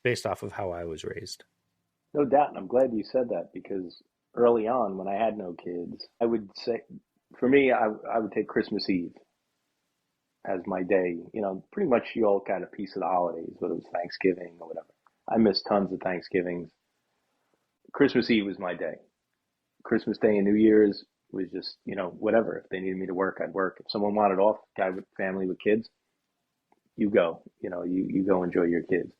based off of how I was raised. No doubt. And I'm glad you said that, because early on when I had no kids, I would say, for me, I would take Christmas Eve as my day. Pretty much you all kind of piece of the holidays, whether it was Thanksgiving or whatever. I missed tons of Thanksgivings. Christmas Eve was my day. Christmas Day and New Year's was just, whatever. If they needed me to work, I'd work. If someone wanted off, guy with family with kids, you go. You go enjoy your kids.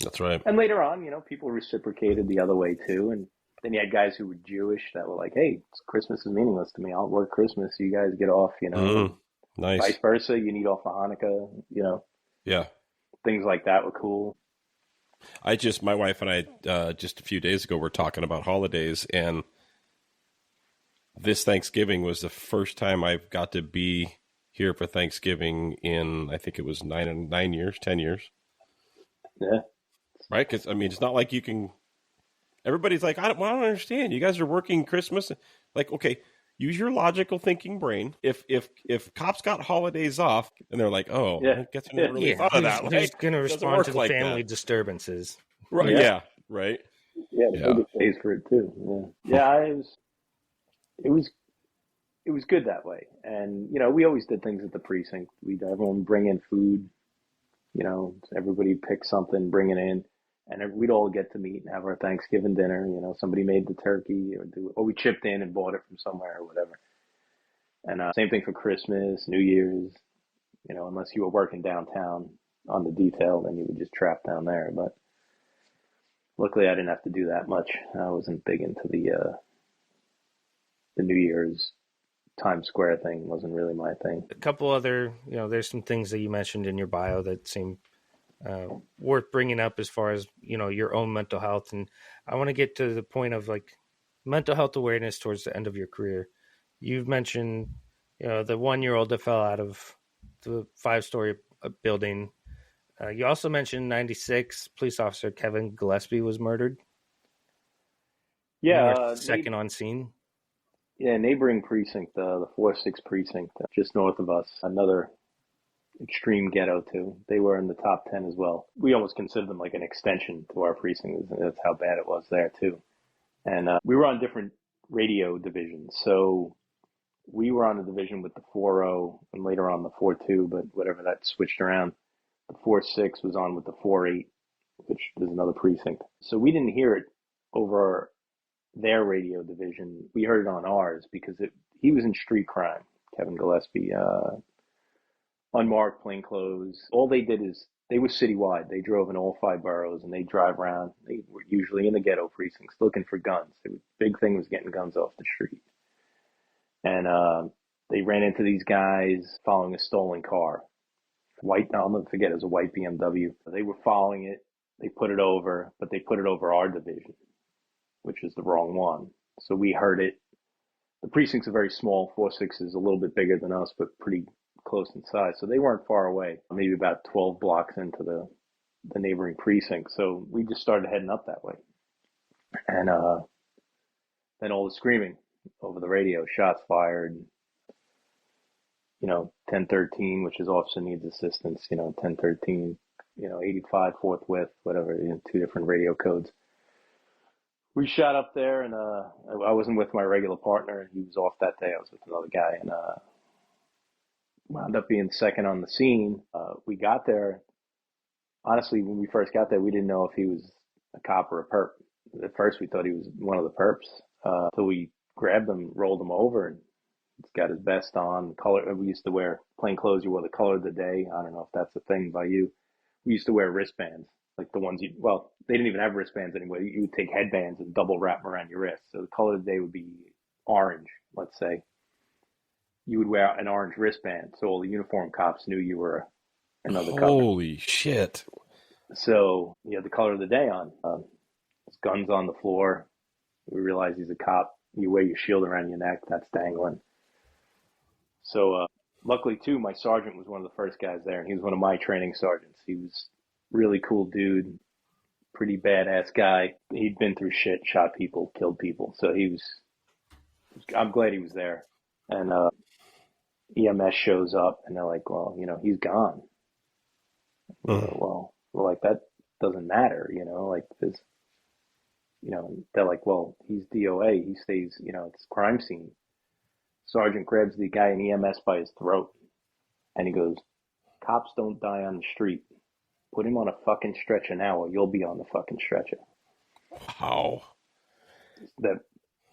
That's right. And later on, people reciprocated the other way too. And then you had guys who were Jewish that were like, hey, Christmas is meaningless to me. I'll work Christmas. You guys get off, Nice. Vice versa. You need off for Hanukkah, Yeah. Things like that were cool. My wife and I, just a few days ago, were talking about holidays, and this Thanksgiving was the first time I've got to be here for Thanksgiving in, I think it was 10 years. Yeah. Right? Because, it's not like you can, everybody's like, I don't understand. You guys are working Christmas. Like, okay, use your logical thinking brain. If cops got holidays off, and they're like, oh, I guess I never really thought of that. Who's going to respond to the family disturbances? Right. Yeah. Right. Yeah. The pays for it too. Yeah. It was good that way. And, we always did things at the precinct. We'd everyone bring in food, everybody pick something, bring it in. and we'd all get to meet and have our Thanksgiving dinner. You know, somebody made the turkey, or we chipped in and bought it from somewhere or whatever. And same thing for Christmas, New Year's. You know, unless you were working downtown on the detail, then you would just trap down there. But luckily, I didn't have to do that much. I wasn't big into the New Year's Times Square thing. Wasn't really my thing. A couple other, there's some things that you mentioned in your bio that seem worth bringing up as far as, your own mental health. And I want to get to the point of like mental health awareness towards the end of your career. You've mentioned, the 1-year-old that fell out of the 5-story building. You also mentioned 96 police officer Kevin Gillespie was murdered. Yeah. Second on scene. Yeah, neighboring precinct, the 4-6 precinct, just north of us, another extreme ghetto too. They were in the top 10 as well. We almost considered them like an extension to our precinct. That's how bad it was there too. And we were on different radio divisions. So we were on a division with the 4-0 and later on the 4-2, but whatever that switched around. The 4-6 was on with the 4-8, which is another precinct. So we didn't hear it over their radio division. We heard it on ours because he was in street crime, Kevin Gillespie, unmarked plainclothes. All they did is they were citywide. They drove in all 5 boroughs and they drive around. They were usually in the ghetto precincts looking for guns. The big thing was getting guns off the street. And they ran into these guys following a stolen car. I'll never forget, it was a white BMW. They were following it. They put it over, but they put it over our division, which is the wrong one. So we heard it. The precincts are very small. 4-6 is a little bit bigger than us, but pretty close in size. So they weren't far away, maybe about 12 blocks into the neighboring precinct. So we just started heading up that way. And then all the screaming over the radio, shots fired, 1013, which is officer needs assistance, 1013, 85 forthwith, whatever, 2 different radio codes. We shot up there, and I wasn't with my regular partner. He was off that day. I was with another guy, and wound up being second on the scene. We got there. Honestly, when we first got there, we didn't know if he was a cop or a perp. At first, we thought he was one of the perps. So we grabbed him, rolled him over, and he's got his vest on. Color. We used to wear plain clothes. You wore the color of the day. I don't know if that's a thing by you. We used to wear wristbands. Like the ones they didn't even have wristbands anyway. You would take headbands and double wrap them around your wrist. So the color of the day would be orange, let's say. You would wear an orange wristband. So all the uniform cops knew you were another cop. Holy shit. So you had the color of the day on. His gun's on the floor. We realize he's a cop. You wear your shield around your neck. That's dangling. So luckily, too, my sergeant was one of the first guys there. And he was one of my training sergeants. He was really cool dude, pretty badass guy. He'd been through shit, shot people, killed people. So I'm glad he was there. And EMS shows up and they're like, well, he's gone. Well, like that doesn't matter, like this, they're like, well, he's DOA. He stays, it's a crime scene. Sergeant grabs the guy in EMS by his throat and he goes, cops don't die on the street. Put him on a fucking stretcher now or you'll be on the fucking stretcher. Wow. The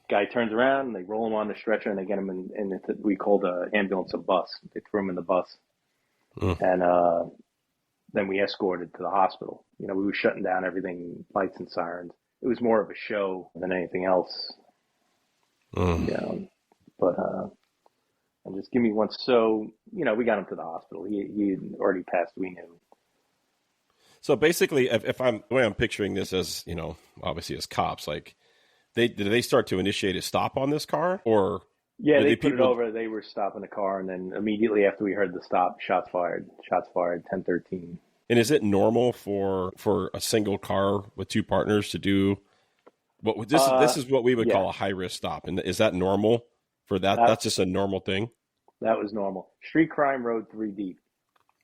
guy turns around and they roll him on the stretcher and they get him in we call the ambulance a bus. They threw him in the bus. And then we escorted to the hospital. We were shutting down everything, lights and sirens. It was more of a show than anything else. But and just give me one. So, we got him to the hospital. He had already passed, we knew. So basically, if I'm the way I'm picturing this as, obviously as cops, like did they start to initiate a stop on this car or? Yeah, they put it over. They were stopping the car. And then immediately after we heard the stop, shots fired, 1013. And is it normal for a single car with 2 partners to do what this is what we would call a high risk stop? And is that normal for that? That's just a normal thing. That was normal. Street crime rode 3 deep.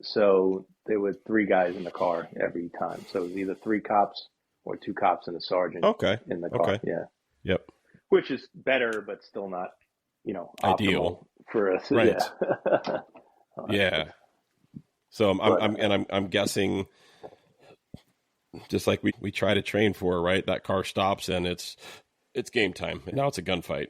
So there were 3 guys in the car every time. So it was either 3 cops or 2 cops and a sergeant in the car. Okay. Yeah. Yep. Which is better, but still not, ideal for us. Right. Yeah. Yeah. So I'm guessing just like we try to train for, right? That car stops and it's game time. Now it's a gunfight.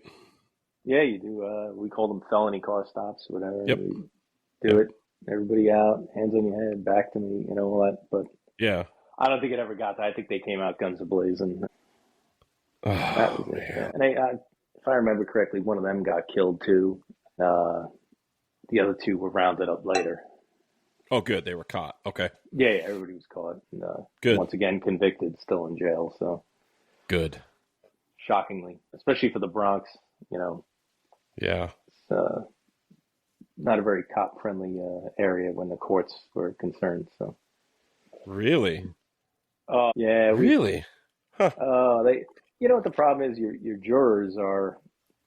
Yeah, you do. We call them felony car stops, whatever. Yep. We do it. Everybody out, hands on your head, back to me, all that. But yeah, I don't think it ever got that. I think they came out guns a-blazing. That was it. Yeah. And if I remember correctly, one of them got killed too. The other two were rounded up later. Oh, good. They were caught. Okay. Yeah, everybody was caught. And, good. Once again, convicted, still in jail. So good. Shockingly, especially for the Bronx, Yeah. It's not a very cop-friendly area when the courts were concerned. So. Really? Yeah. Really? Huh. What the problem is? Your jurors are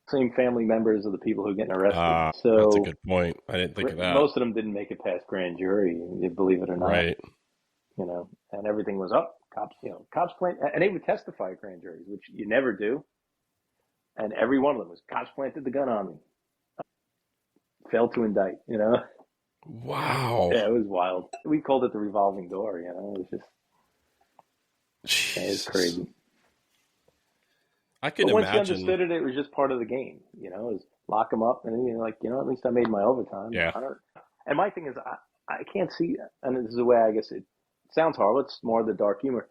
same family members of the people who are getting arrested. So that's a good point. I didn't think of that. Most of them didn't make it past grand jury, believe it or not. Right. And everything was up. Cops and they would testify at grand juries, which you never do. And every one of them was cops planted the gun on me. Failed to indict. Wow. Yeah, it was wild. We called it the revolving door. It was just. It was crazy. I can imagine. Once you understood it, it was just part of the game. It was lock them up, and then at least I made my overtime. Yeah. And my thing is, I can't see, and this is the way I guess it sounds horrible. It's more the dark humor.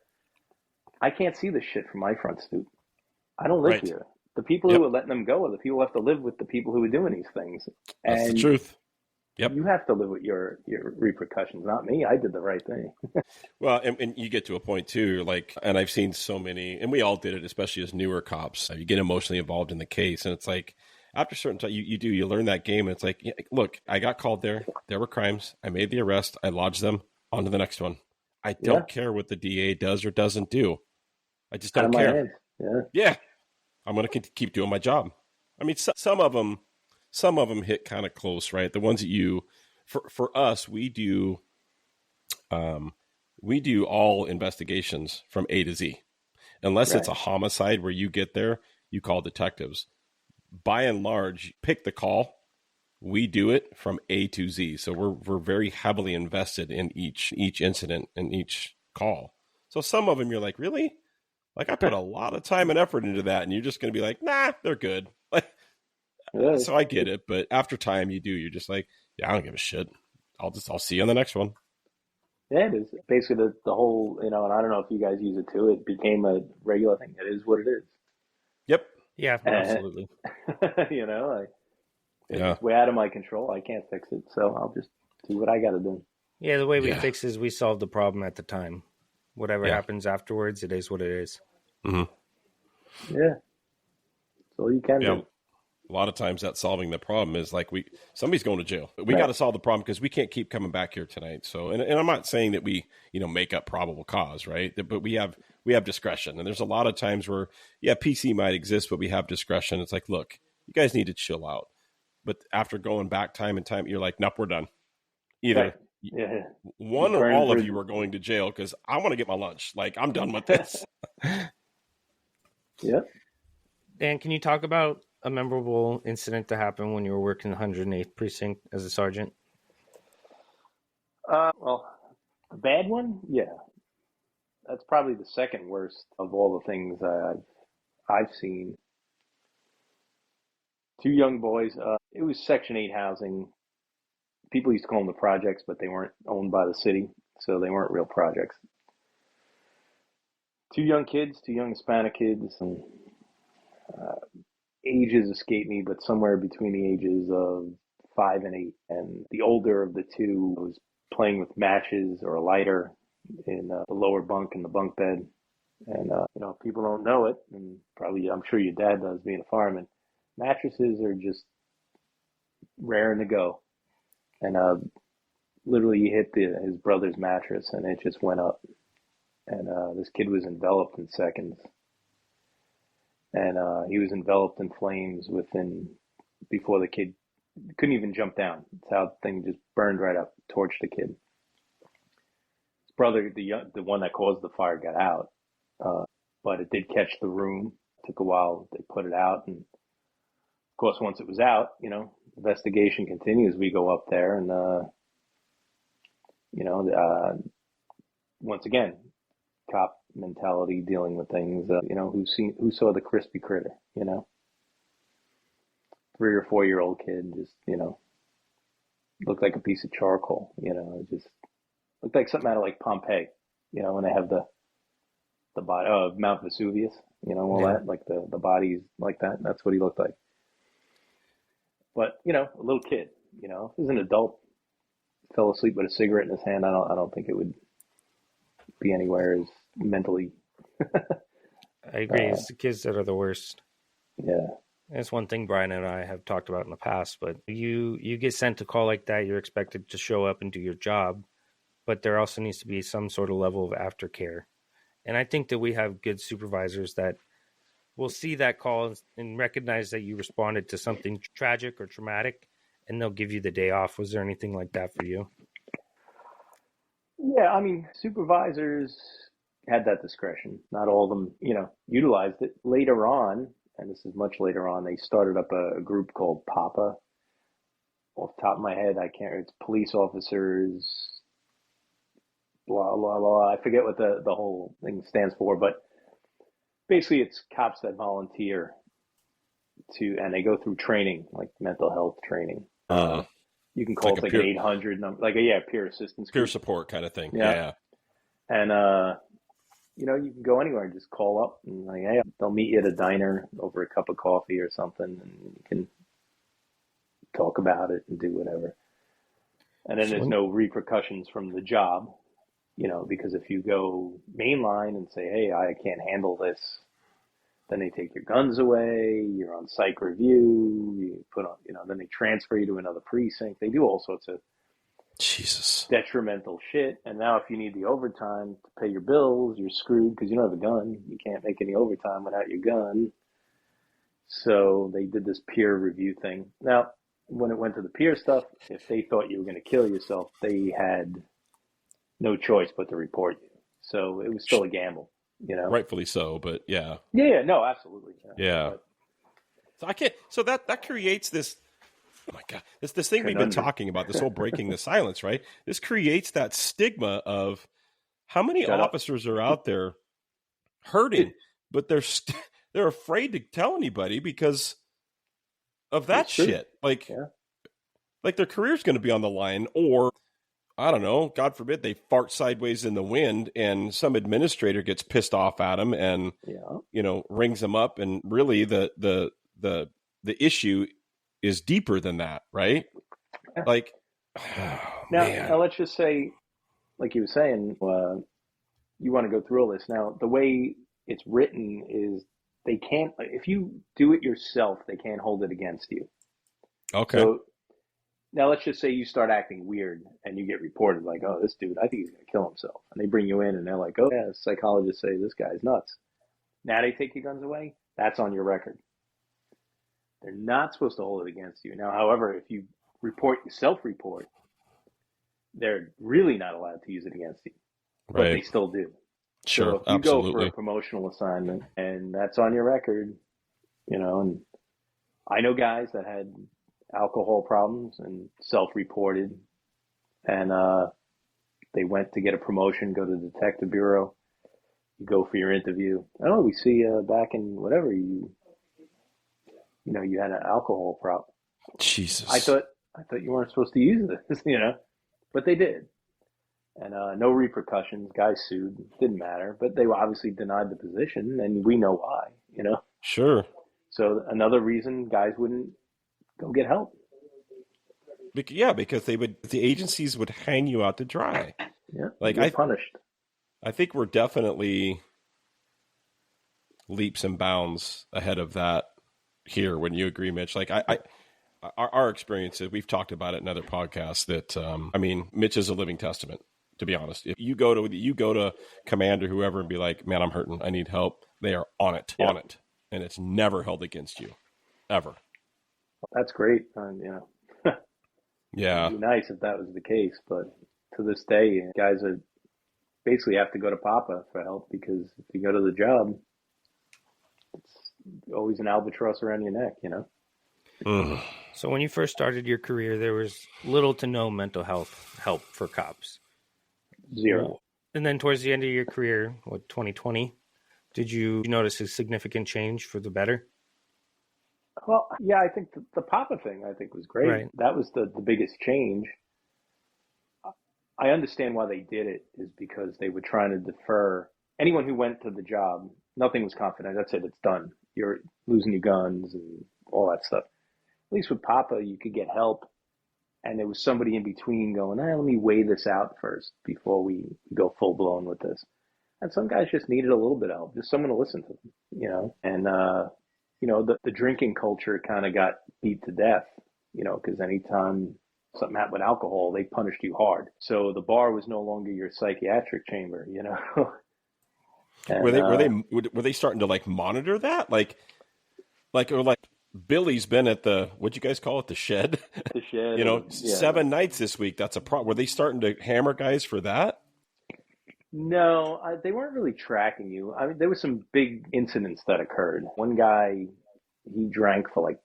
I can't see this shit from my front stoop. I don't live here. The people who are letting them go are the people who have to live with the people who are doing these things. That's the truth. Yep. You have to live with your repercussions, not me. I did the right thing. Well, and you get to a point too, you're like, and I've seen so many, and we all did it, especially as newer cops. You get emotionally involved in the case, and it's like, after a certain time, you learn that game, and it's like, look, I got called there. There were crimes. I made the arrest. I lodged them. On to the next one. I don't care what the DA does or doesn't do. I just don't care. Yeah. I'm going to keep doing my job. I mean, some of them hit kind of close, right? The ones that for us, we do all investigations from A to Z, unless it's a homicide where you get there, you call detectives. By and large, pick the call. We do it from A to Z. So we're very heavily invested in each incident and each call. So some of them you're like, really? Like I put a lot of time and effort into that, and you're just going to be like, nah, they're good. Like, so I get it, but after time you're just like, yeah, I don't give a shit. I'll see you on the next one. Yeah, it is. Basically the whole, and I don't know if you guys use it too, it became a regular thing. It is what it is. Yep. Yeah, absolutely. It's way out of my control. I can't fix it. So I'll just do what I got to do. Yeah, the way we fix is we solve the problem at the time. Whatever happens afterwards, it is what it is. Mm-hmm. Yeah. That's all you can do. A lot of times that solving the problem is like somebody's going to jail. We got to solve the problem because we can't keep coming back here tonight. So, and I'm not saying that we, make up probable cause, right? But we have discretion. And there's a lot of times where, PC might exist, but we have discretion. It's like, look, you guys need to chill out. But after going back time and time, you're like, nope, we're done. Either one or all of you are going to jail because I want to get my lunch. Like, I'm done with this. Yeah. Dan, can you talk about a memorable incident that happened when you were working the 108th Precinct as a sergeant? Well, a bad one? Yeah. That's probably the second worst of all the things I've seen. Two young boys. It was Section 8 housing. People used to call them the projects, but they weren't owned by the city, so they weren't real projects. Two young Hispanic kids, and ages escape me, but somewhere between the ages of 5 and 8. And the older of the two was playing with matches or a lighter in the lower bunk in the bunk bed. And, people don't know it, and probably I'm sure your dad does being a fireman. Mattresses are just raring to go. And literally he hit his brother's mattress, and it just went up. And this kid was enveloped in seconds. And he was enveloped in flames before the kid couldn't even jump down. That's how the thing just burned right up, torched the kid. His brother, the one that caused the fire, got out. But it did catch the room. It took a while. They put it out. And of course, once it was out, investigation continues. We go up there and, once again, cop mentality dealing with things. Who saw the crispy critter? 3 or 4 year old kid just looked like a piece of charcoal. It just looked like something out of like Pompeii. When they have the body of Mount Vesuvius. All that, like the bodies like that. That's what he looked like. But a little kid. If it was an adult, fell asleep with a cigarette in his hand, I don't think it would be anywhere as mentally. I agree. It's the kids that are the worst. Yeah. That's one thing Brian and I have talked about in the past, but you get sent a call like that, you're expected to show up and do your job, but there also needs to be some sort of level of aftercare. And I think that we have good supervisors that will see that call and recognize that you responded to something tragic or traumatic, and they'll give you the day off. Was there anything like that for you? Yeah, I mean, supervisors had that discretion. Not all of them, utilized it. Later on, and this is much later on, they started up a group called PAPA. Off the top of my head, I can't. It's police officers, blah blah blah. I forget what the whole thing stands for, but basically, it's cops that volunteer and they go through training, like mental health training. You can call it like an 800 number, like peer assistance, peer group. Support kind of thing. Yeah. And you can go anywhere and just call up and like, hey, they'll meet you at a diner over a cup of coffee or something, and you can talk about it and do whatever. And then there's no repercussions from the job, because if you go mainline and say, hey, I can't handle this, then they take your guns away, you're on psych review, you put on, then they transfer you to another precinct. They do all sorts of detrimental shit. And now if you need the overtime to pay your bills, you're screwed because you don't have a gun. You can't make any overtime without your gun. So they did this peer review thing. Now, when it went to the peer stuff, if they thought you were going to kill yourself, they had no choice but to report you. So it was still a gamble, Rightfully so, but yeah. Yeah, no, absolutely. Yeah. But, so that creates this, oh my God, this thing we've been talking about, this whole breaking the silence, right? This creates that stigma of how many officers are out there hurting, but they're afraid to tell anybody because of that shit. Like their career's going to be on the line, or I don't know, God forbid they fart sideways in the wind and some administrator gets pissed off at them and, rings them up. And really the issue is deeper than that, right? Yeah. Like, now let's just say, like you were saying, you want to go through all this. Now, the way it's written is they can't, if you do it yourself, they can't hold it against you. Okay. So now let's just say you start acting weird and you get reported like, oh, this dude, I think he's going to kill himself. And they bring you in and they're like, oh, yeah, psychologists say this guy's nuts. Now they take your guns away. That's on your record. They're not supposed to hold it against you. Now, however, if you self-report, they're really not allowed to use it against you. But they still do. Sure, so if you go for a promotional assignment and that's on your record, and I know guys that had alcohol problems and self-reported, and they went to get a promotion, go to the detective bureau, you go for your interview. Oh, we see back in whatever you had an alcohol problem. Jesus. I thought you weren't supposed to use this, but they did. And no repercussions. Guys sued. Didn't matter. But they were obviously denied the position, and we know why, Sure. So another reason guys wouldn't go get help. Yeah, because the agencies would hang you out to dry. Yeah, like punished. I think we're definitely leaps and bounds ahead of that here. When you agree, Mitch, like our experiences, we've talked about it in other podcasts. That Mitch is a living testament. To be honest, if you go to commander, whoever, and be like, "Man, I'm hurting. I need help," they are on it, and it's never held against you, ever. That's great. Yeah, it'd be nice if that was the case, but to this day, guys are basically have to go to Papa for help, because if you go to the job, it's always an albatross around your neck, So when you first started your career, there was little to no mental health help for cops. Zero. And then towards the end of your career, 2020, did you notice a significant change for the better? Well, yeah, I think the Papa thing I think was great. Right. That was the biggest change. I understand why they did it is because they were trying to defer anyone who went to the job. Nothing was confident. That's it. It's done. You're losing your guns and all that stuff. At least with Papa, you could get help. And there was somebody in between going, let me weigh this out first before we go full blown with this. And some guys just needed a little bit of help, just someone to listen to them, And, the drinking culture kind of got beat to death, because anytime something happened with alcohol, they punished you hard. So the bar was no longer your psychiatric chamber, And, were they starting to like monitor that? Like Billy's been at what'd you guys call it? The shed? The shed. 7 nights this week. That's a problem. Were they starting to hammer guys for that? No, they weren't really tracking you. I mean, there were some big incidents that occurred. One guy, he drank for like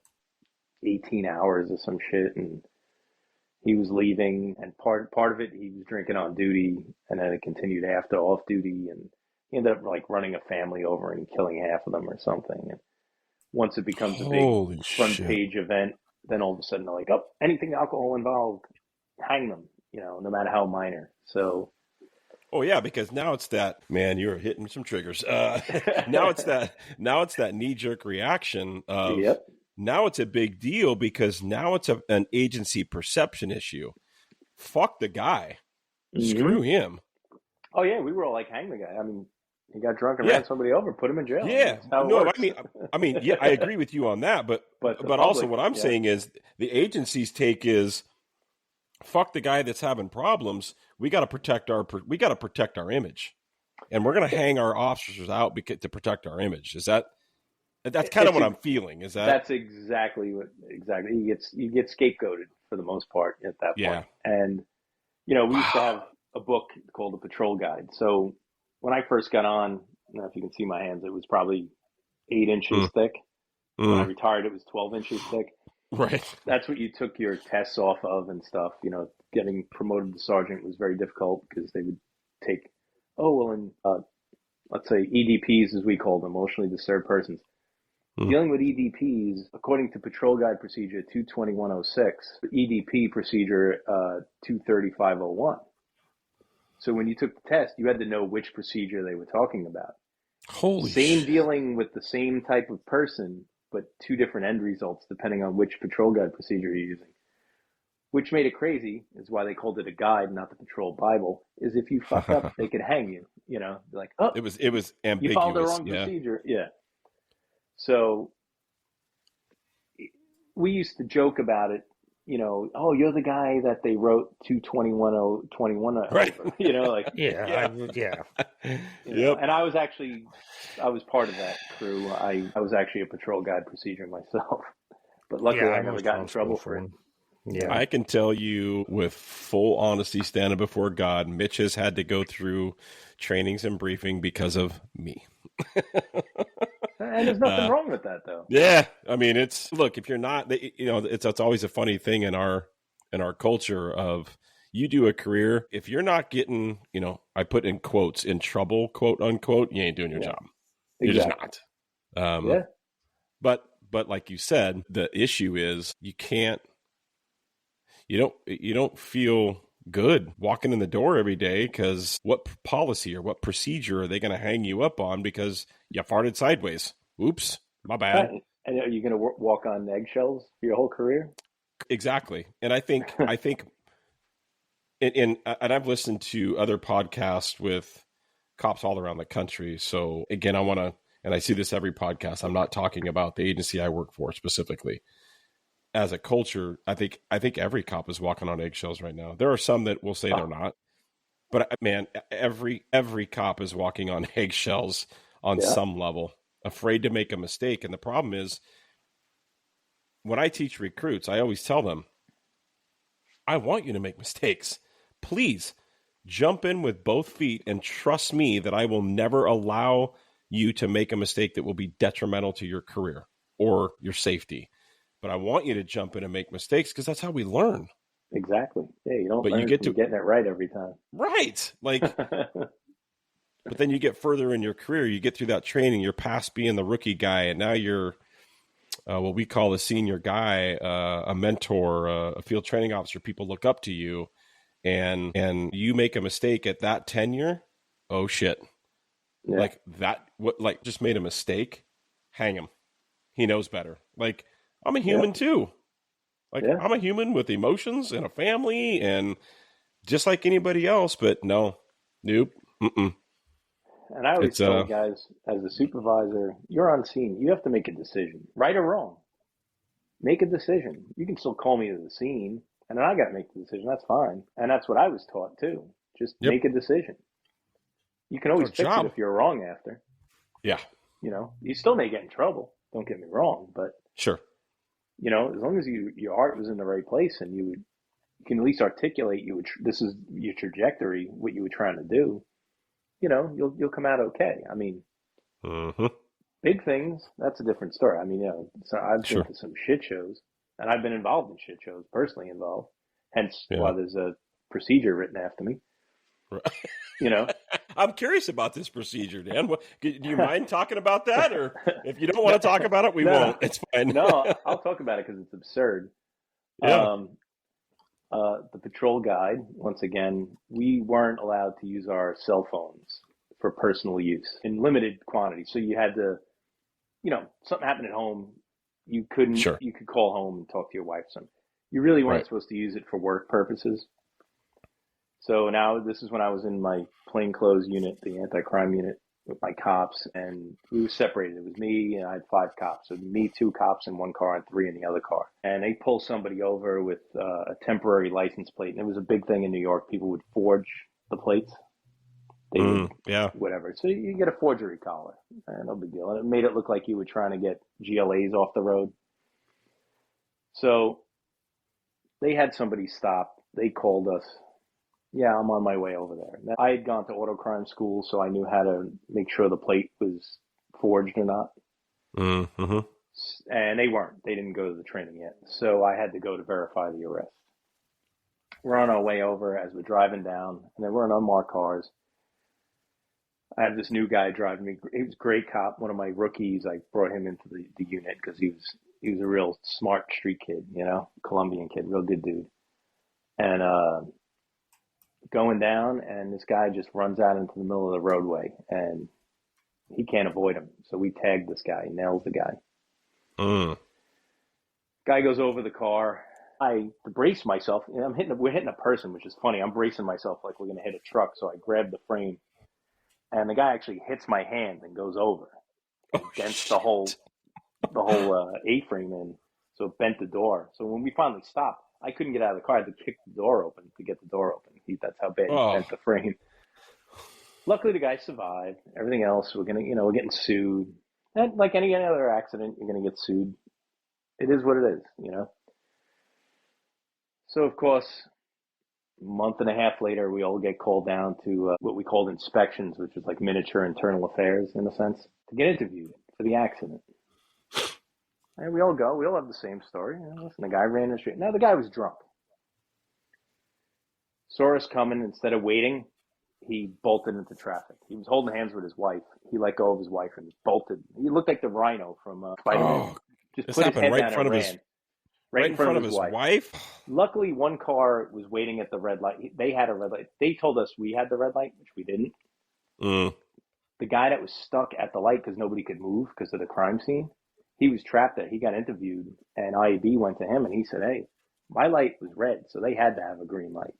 18 hours or some shit, and he was leaving, and part of it, he was drinking on duty, and then it continued after off duty, and he ended up like running a family over and killing half of them or something. And once it becomes a big front page event, then all of a sudden they're like, anything alcohol involved, hang them, no matter how minor. So. Oh yeah, because now it's that, man, you're hitting some triggers. Now it's that knee-jerk reaction of, yep. Now it's a big deal because now it's an agency perception issue. Fuck the guy. Mm-hmm. Screw him. Oh yeah, we were all like, hang the guy. I mean, he got drunk and ran somebody over, put him in jail. Yeah. No, I mean, yeah, I agree with you on that, but public, also what I'm saying is the agency's take is, fuck the guy that's having problems. We got to protect our image, and we're going to hang our officers out to protect our image. That's kind of what I'm feeling. That's exactly. You get scapegoated for the most part at that point. Yeah. And we used to have a book called the Patrol Guide. So when I first got on, I don't know if you can see my hands, it was probably 8 inches thick. When I retired, it was 12 inches thick. Right. That's what you took your tests off of and stuff. Getting promoted to sergeant was very difficult because they would take, let's say EDPs, as we call them, emotionally disturbed persons. Dealing with EDPs, according to Patrol Guide Procedure 22106, EDP Procedure 23501. So when you took the test, you had to know which procedure they were talking about. Holy Same shit. dealing with the same type of person, but 2 different end results depending on which Patrol Guide procedure you're using. Which made it crazy, is why they called it a guide, not the Patrol Bible, is if you fuck up, they could hang you, like, it was ambiguous. You followed the wrong procedure. Yeah. So we used to joke about it, you're the guy that they wrote 221-021 right. over, like. Yeah. Yep. And I was part of that crew. I was actually a Patrol Guide procedure myself, but luckily I never got in trouble for it. Yeah. I can tell you with full honesty, standing before God, Mitch has had to go through trainings and briefing because of me. And there's nothing wrong with that, though. Yeah, I mean, look, if you're not, it's always a funny thing in our culture of, you do a career, if you're not getting, I put in quotes, in trouble, quote unquote, you ain't doing your job. You're just not. But like you said, the issue is you don't feel good walking in the door every day because what policy or what procedure are they going to hang you up on because you farted sideways? Oops, my bad. And are you going to walk on eggshells for your whole career? Exactly. And I think, and I've listened to other podcasts with cops all around the country. So again, and I see this every podcast, I'm not talking about the agency I work for specifically. As a culture, I think every cop is walking on eggshells right now. There are some that will say they're not, but man, every cop is walking on eggshells on some level, afraid to make a mistake. And the problem is, when I teach recruits, I always tell them, I want you to make mistakes. Please jump in with both feet and trust me that I will never allow you to make a mistake that will be detrimental to your career or your safety. But I want you to jump in and make mistakes because that's how we learn. Exactly. Yeah, you don't learn from getting it right every time. Right. Like, But then you get further in your career, you get through that training, you're past being the rookie guy, and now you're what we call a senior guy, a mentor, a field training officer. People look up to you, and you make a mistake at that tenure. Oh shit! Yeah. Like that, what? Like just made a mistake? Hang him. He knows better. Like I'm a human too. Like I'm a human with emotions and a family, and just like anybody else. But nope. Mm-mm. And I always tell guys, as a supervisor, you're on scene. You have to make a decision, right or wrong. Make a decision. You can still call me to the scene, and then I got to make the decision. That's fine. And that's what I was taught too. Just make a decision. You can always fix it if you're wrong after. Yeah. You know, you still may get in trouble. Don't get me wrong, but sure. You know, as long as your heart was in the right place and you can at least articulate this is your trajectory, what you were trying to do. You know, you'll come out okay. I mean, big things, that's a different story. I mean, you know, so I've been to some shit shows, and I've been involved in shit shows, personally involved. Hence why there's a procedure written after me. Right. You know, I'm curious about this procedure, Dan. Do you mind talking about that, or if you don't want to talk about it, we won't. It's fine. No, I'll talk about it because it's absurd. Yeah. The patrol guide, once again, we weren't allowed to use our cell phones for personal use in limited quantity. So you had to, you know, something happened at home, you couldn't, you could call home and talk to your wife. You really weren't supposed to use it for work purposes. So now this is when I was in my plainclothes unit, the anti-crime unit, with my cops, and we were separated. It was me, and I had 5 cops. So me, 2 cops in one car, and 3 in the other car. And they pull somebody over with a temporary license plate. And it was a big thing in New York. People would forge the plates. They would, whatever. So you get a forgery collar. No big deal. And it made it look like you were trying to get GLAs off the road. So they had somebody stop. They called us. Yeah, I'm on my way over there. Now, I had gone to auto crime school, so I knew how to make sure the plate was forged or not. Mm-hmm. And they weren't. They didn't go to the training yet. So I had to go to verify the arrest. We're on our way over as we're driving down, and then we're in unmarked cars. I had this new guy driving me. He was a great cop, one of my rookies. I brought him into the unit because he was a real smart street kid, you know, Colombian kid, real good dude. And going down, and this guy just runs out into the middle of the roadway, and he can't avoid him. So we tagged this guy, nails the guy. Guy goes over the car. I brace myself. You know, we're hitting a person, which is funny. I'm bracing myself like we're going to hit a truck. So I grab the frame, and the guy actually hits my hand and goes over against the whole A-frame in. So it bent the door. So when we finally stopped, I couldn't get out of the car. I had to kick the door open to get the door open. That's how bad he bent the frame. Luckily, the guy survived. Everything else, we're getting sued. And like any other accident, you're going to get sued. It is what it is, you know. So, of course, a month and a half later, we all get called down to what we called inspections, which is like miniature internal affairs, in a sense, to get interviewed for the accident. And we all go. We all have the same story. Listen, the guy ran the street. Now, the guy was drunk. Saw us coming. Instead of waiting, he bolted into traffic. He was holding hands with his wife. He let go of his wife and bolted. He looked like the Rhino from Spider-Man. Just put his head down and ran. Right in front of his wife. Luckily, one car was waiting at the red light. They had a red light. They told us we had the red light, which we didn't. The guy that was stuck at the light because nobody could move because of the crime scene, he was trapped there. He got interviewed, and IAB went to him, and he said, hey, my light was red, so they had to have a green light.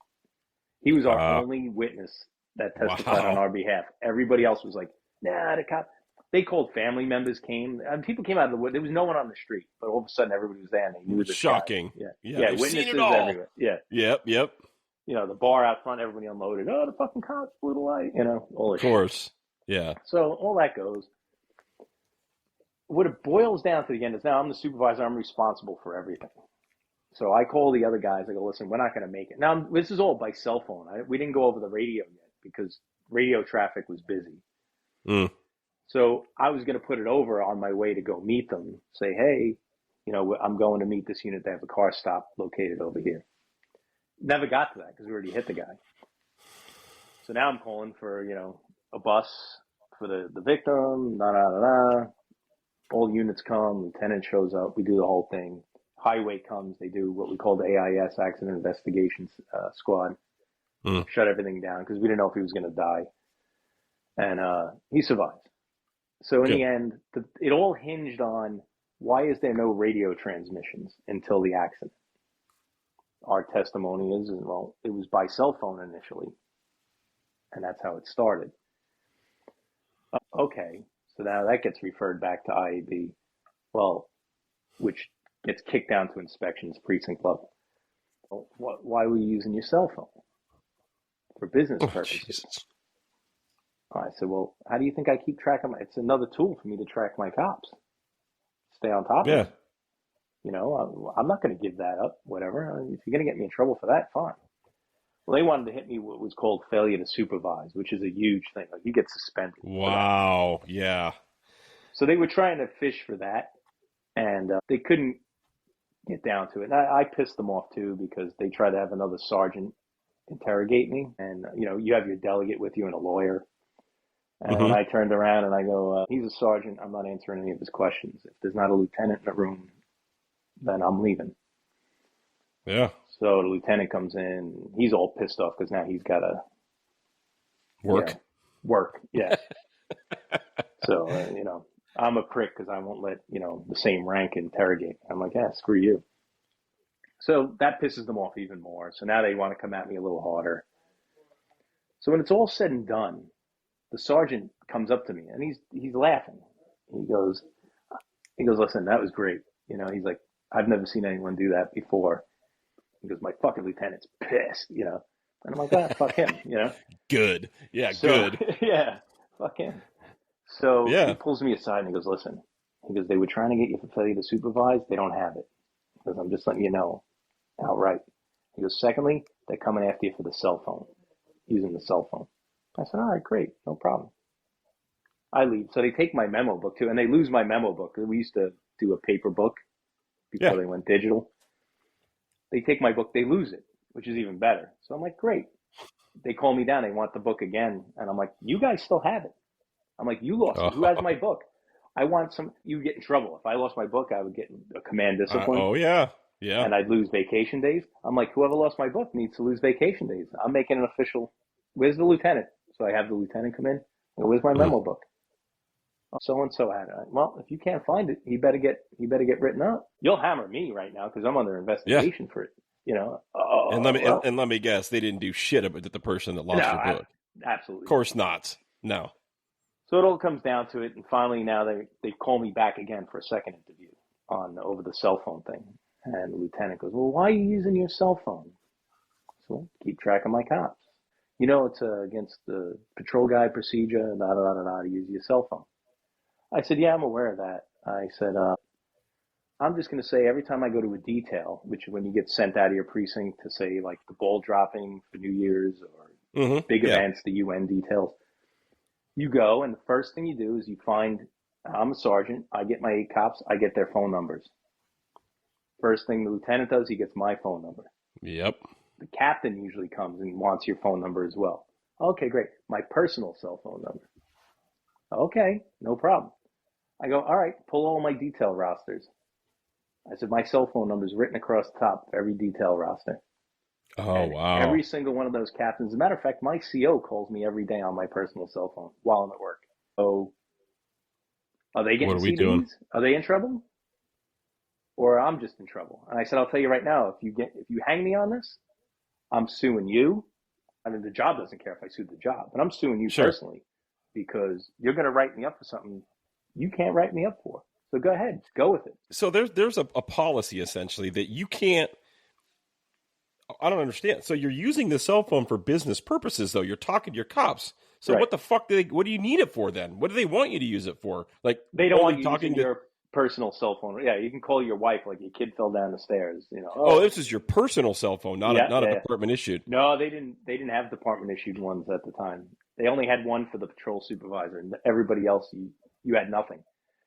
He was our only witness that testified on our behalf. Everybody else was like, nah, the cop. They called family members came. And people came out of the wood. There was no one on the street, but all of a sudden everybody was there and they knew this shocking. Guy. Yeah. Witnesses everywhere. Yeah. Yep. You know, the bar out front, everybody unloaded. Oh, the fucking cops blew the light. You know, all this. Of course. Shit. Yeah. So all that goes. What it boils down to again is now I'm the supervisor. I'm responsible for everything. So I call the other guys. I go, listen, we're not going to make it. Now, this is all by cell phone. We didn't go over the radio yet because radio traffic was busy. So I was going to put it over on my way to go meet them. Say, hey, you know, I'm going to meet this unit. They have a car stop located over here. Never got to that because we already hit the guy. So now I'm calling for, you know, a bus for the victim, da da da da. All units come, lieutenant shows up, we do the whole thing. Highway comes, they do what we call the AIS, Accident Investigations Squad. Shut everything down because we didn't know if he was going to die. And he survived. So in the end, it all hinged on why is there no radio transmissions until the accident? Our testimony is, well, it was by cell phone initially. And that's how it started. Okay, so now that gets referred back to IAB, well, which gets kicked down to inspections, precinct level. Well, why were you using your cell phone? For business purposes. Jesus. I said, well, how do you think I keep track of it's another tool for me to track my cops. Stay on top of it. You know, I'm not going to give that up, whatever. If you're going to get me in trouble for that, fine. Well, they wanted to hit me what was called failure to supervise, which is a huge thing. Like, you get suspended. Wow. Yeah. So they were trying to fish for that, and they couldn't get down to it. And I pissed them off, too, because they tried to have another sergeant interrogate me. And, you know, you have your delegate with you and a lawyer. And when I turned around and I go, he's a sergeant. I'm not answering any of his questions. If there's not a lieutenant in the room, then I'm leaving. Yeah. So the lieutenant comes in. He's all pissed off because now he's got to work. Yeah. So, you know, I'm a prick because I won't let, you know, the same rank interrogate. I'm like, yeah, screw you. So that pisses them off even more. So now they want to come at me a little harder. So when it's all said and done, the sergeant comes up to me and he's laughing. He goes, listen, that was great. You know, he's like, I've never seen anyone do that before. He goes, my fucking lieutenant's pissed, you know. And I'm like, ah, fuck him, you know. Good. Yeah, so, good. Yeah, fuck him. So he pulls me aside and he goes, listen. He goes, they were trying to get you for failure to supervise. They don't have it. He goes, I'm just letting you know outright. He goes, secondly, they're coming after you for the cell phone, using the cell phone. I said, all right, great, no problem. I leave. So they take my memo book too, and they lose my memo book. We used to do a paper book before they went digital. They take my book, they lose it, which is even better. So I'm like, great. They call me down, they want the book again. And I'm like, you guys still have it. I'm like, you lost it. Who has my book? I want you get in trouble. If I lost my book, I would get a command discipline. Yeah. And I'd lose vacation days. I'm like, whoever lost my book needs to lose vacation days. I'm making an official, where's the lieutenant? So I have the lieutenant come in. Where's my memo book? So-and-so had it. Well, if you can't find it, he better get written up. You'll hammer me right now because I'm under investigation for it. You know. And let me guess, they didn't do shit about the person that lost your book. Absolutely. Of course not. No. So it all comes down to it, and finally now they call me back again for a second interview over the cell phone thing. And the lieutenant goes, well, why are you using your cell phone? So keep track of my cops. You know, it's against the patrol guide procedure, to use your cell phone. I said, yeah, I'm aware of that. I said, I'm just going to say every time I go to a detail, which when you get sent out of your precinct to say like the ball dropping for New Year's or big events, the UN details, you go and the first thing you do is you find, I'm a sergeant, I get my 8 cops, I get their phone numbers. First thing the lieutenant does, he gets my phone number. Yep. The captain usually comes and wants your phone number as well. Okay, great. My personal cell phone number. Okay, no problem. I go, all right, pull all my detail rosters. I said, my cell phone number is written across the top of every detail roster. Oh, and wow. Every single one of those captains. As a matter of fact, my CO calls me every day on my personal cell phone while I'm at work. So are they getting What are we CDs? doing? Are they in trouble? Or I'm just in trouble? And I said, I'll tell you right now, if you hang me on this, I'm suing you. I mean, the job doesn't care if I sue the job, but I'm suing you personally because you're going to write me up for something you can't write me up for. So go ahead, go with it. So there's a policy essentially that you can't. I don't understand. So you're using the cell phone for business purposes, though. You're talking to your cops. So what the fuck what do you need it for then? What do they want you to use it for? Like they don't want you using your personal cell phone. Yeah, you can call your wife like your kid fell down the stairs. You know. Oh, this is your personal cell phone, not a department issued. No, they didn't have department issued ones at the time. They only had one for the patrol supervisor, and everybody else you had nothing.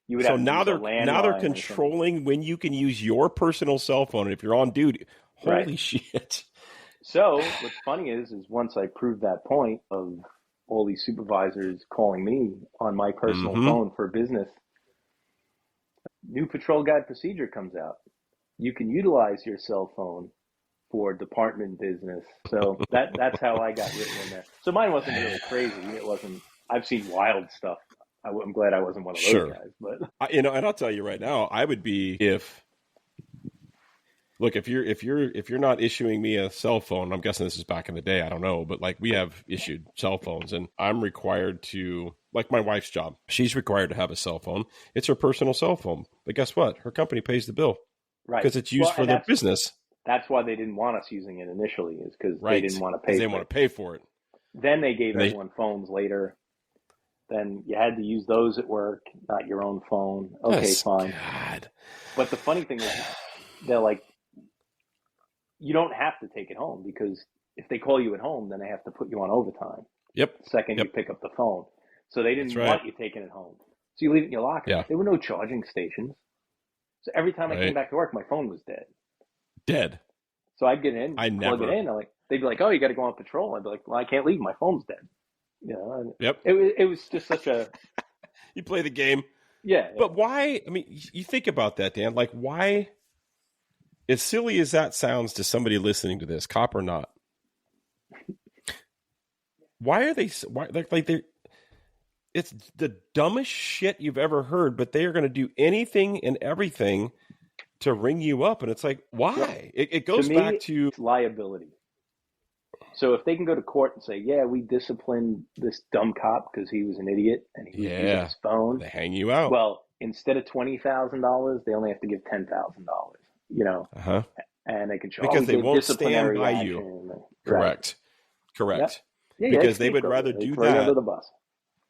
You would so now they're controlling when you can use your personal cell phone if you're on duty. Holy shit. So what's funny is once I proved that point of all these supervisors calling me on my personal phone for business. New patrol guide procedure comes out. You can utilize your cell phone for department business. So that's how I got written in there. So mine wasn't really crazy. It wasn't. I've seen wild stuff. I'm glad I wasn't one of those guys. But and I'll tell you right now, I would be if you're not issuing me a cell phone. I'm guessing this is back in the day. I don't know, but like we have issued cell phones, and I'm required to, like my wife's job. She's required to have a cell phone. It's her personal cell phone, but guess what? Her company pays the bill, right? Because it's used for their business. That's why they didn't want us using it initially, is because they didn't want to pay. They didn't want to pay for it. Then they gave everyone phones later. Then you had to use those at work, not your own phone. Okay, fine. God. But the funny thing is, they're like, you don't have to take it home, because if they call you at home, then they have to put you on overtime. Yep. The second you pick up the phone. So they didn't want you taking it home. So you leave it in your locker. Yeah. There were no charging stations. So every time I came back to work, my phone was dead. Dead. So I'd get in, plug it in. They'd be like, "Oh, you got to go on patrol." I'd be like, "Well, I can't leave. My phone's dead." You know. Yep. It was just such a. You play the game. Yeah. But why? I mean, you think about that, Dan. Like, why? As silly as that sounds to somebody listening to this, cop or not, why are they? Why like they? It's the dumbest shit you've ever heard, but they are going to do anything and everything to ring you up, and it's like, why? Yeah. It goes back to liability. So if they can go to court and say, "Yeah, we disciplined this dumb cop because he was an idiot and he was using his phone," they hang you out. Well, instead of $20,000, they only have to give $10,000. You know, and they can show because they won't stand by you. Correct. Yep. Yeah, because they would rather do that. Under the bus.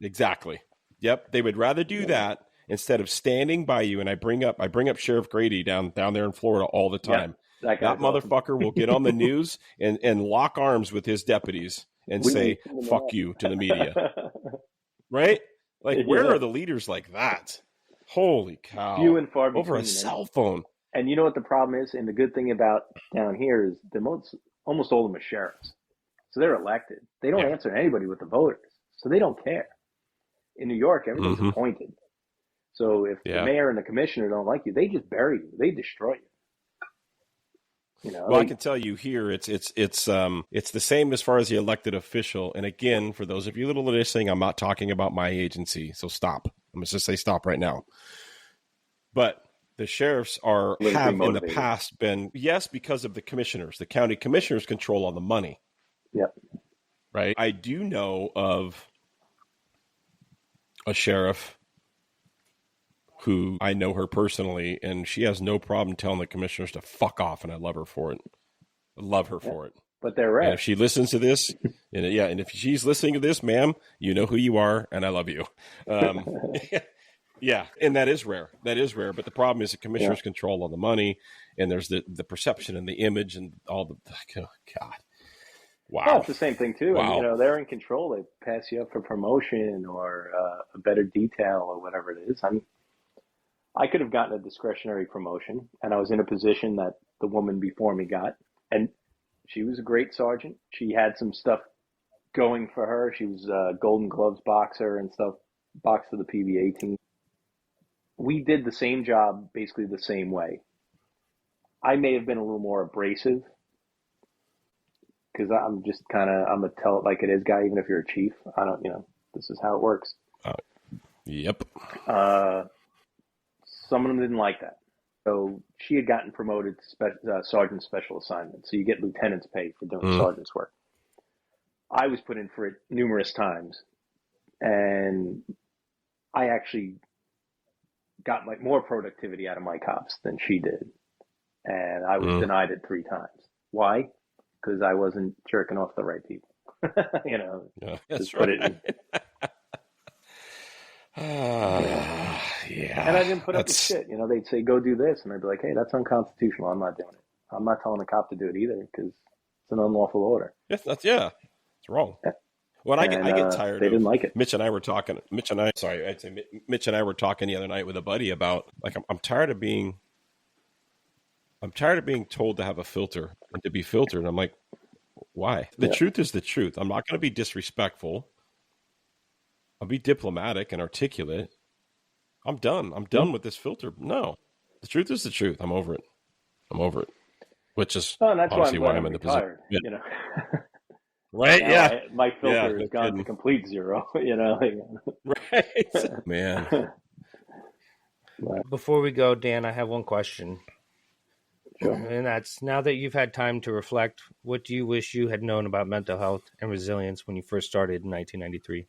Exactly. Yep. They would rather do that instead of standing by you. And I bring up Sheriff Grady down there in Florida all the time. That motherfucker will get on the news and lock arms with his deputies and say, "Fuck you" to the media. Right? Like, where are the leaders like that? Holy cow. Few and far between. Over a cell phone. And you know what the problem is? And the good thing about down here is almost all of them are sheriffs. So they're elected. They don't answer to anybody with the voters. So they don't care. In New York, everything's appointed. So if the mayor and the commissioner don't like you, they just bury you. They destroy you. You know, well, I can tell you here, it's the same as far as the elected official. And again, for those of you that are listening, I'm not talking about my agency. So stop. I'm going to just say stop right now. But the sheriffs have in the past been, because of the commissioners. The county commissioners control all the money. Yep. Right. I do know of a sheriff who I know her personally, and she has no problem telling the commissioners to fuck off, and I love her for it. I love her for it. But they're right. And if she listens to this, and if she's listening to this, ma'am, you know who you are, and I love you. Yeah, and that is rare. That is rare. But the problem is the commissioners control all the money, and there's the perception and the image and all the God. Wow. Well, it's the same thing too. Wow. And, they're in control. They pass you up for promotion or a better detail or whatever it is. I mean, I could have gotten a discretionary promotion, and I was in a position that the woman before me got, and she was a great sergeant. She had some stuff going for her. She was a Golden Gloves boxer and stuff, boxed for the PBA team. We did the same job basically the same way. I may have been a little more abrasive because I'm just I'm a tell it like it is guy, even if you're a chief. I don't, this is how it works. Yep. Some of them didn't like that. So she had gotten promoted to sergeant special assignment. So you get lieutenant's pay for doing sergeant's work. I was put in for it numerous times, and I actually got more productivity out of my cops than she did. And I was denied it 3 times. Why? Because I wasn't jerking off the right people. That's put it in. And I didn't put up with shit. They'd say, "Go do this." And I'd be like, "Hey, that's unconstitutional. I'm not doing it. I'm not telling a cop to do it either because it's an unlawful order." Yes, it's wrong. Yeah. Well, I get tired. They didn't like it. Mitch and I were talking the other night with a buddy about, like, I'm tired of being told to have a filter and to be filtered. And I'm like, why? The truth is the truth. I'm not going to be disrespectful. I'll be diplomatic and articulate. I'm done. I'm done with this filter. No, the truth is the truth. I'm over it. Which is and that's obviously why I'm in the position. retired, you know. Right? Now Yeah. my filter no has gone kidding. to complete zero, you know. Right. Man. Before we go, Dan, I have one question. Sure. And that's, now that you've had time to reflect, what do you wish you had known about mental health and resilience when you first started in 1993?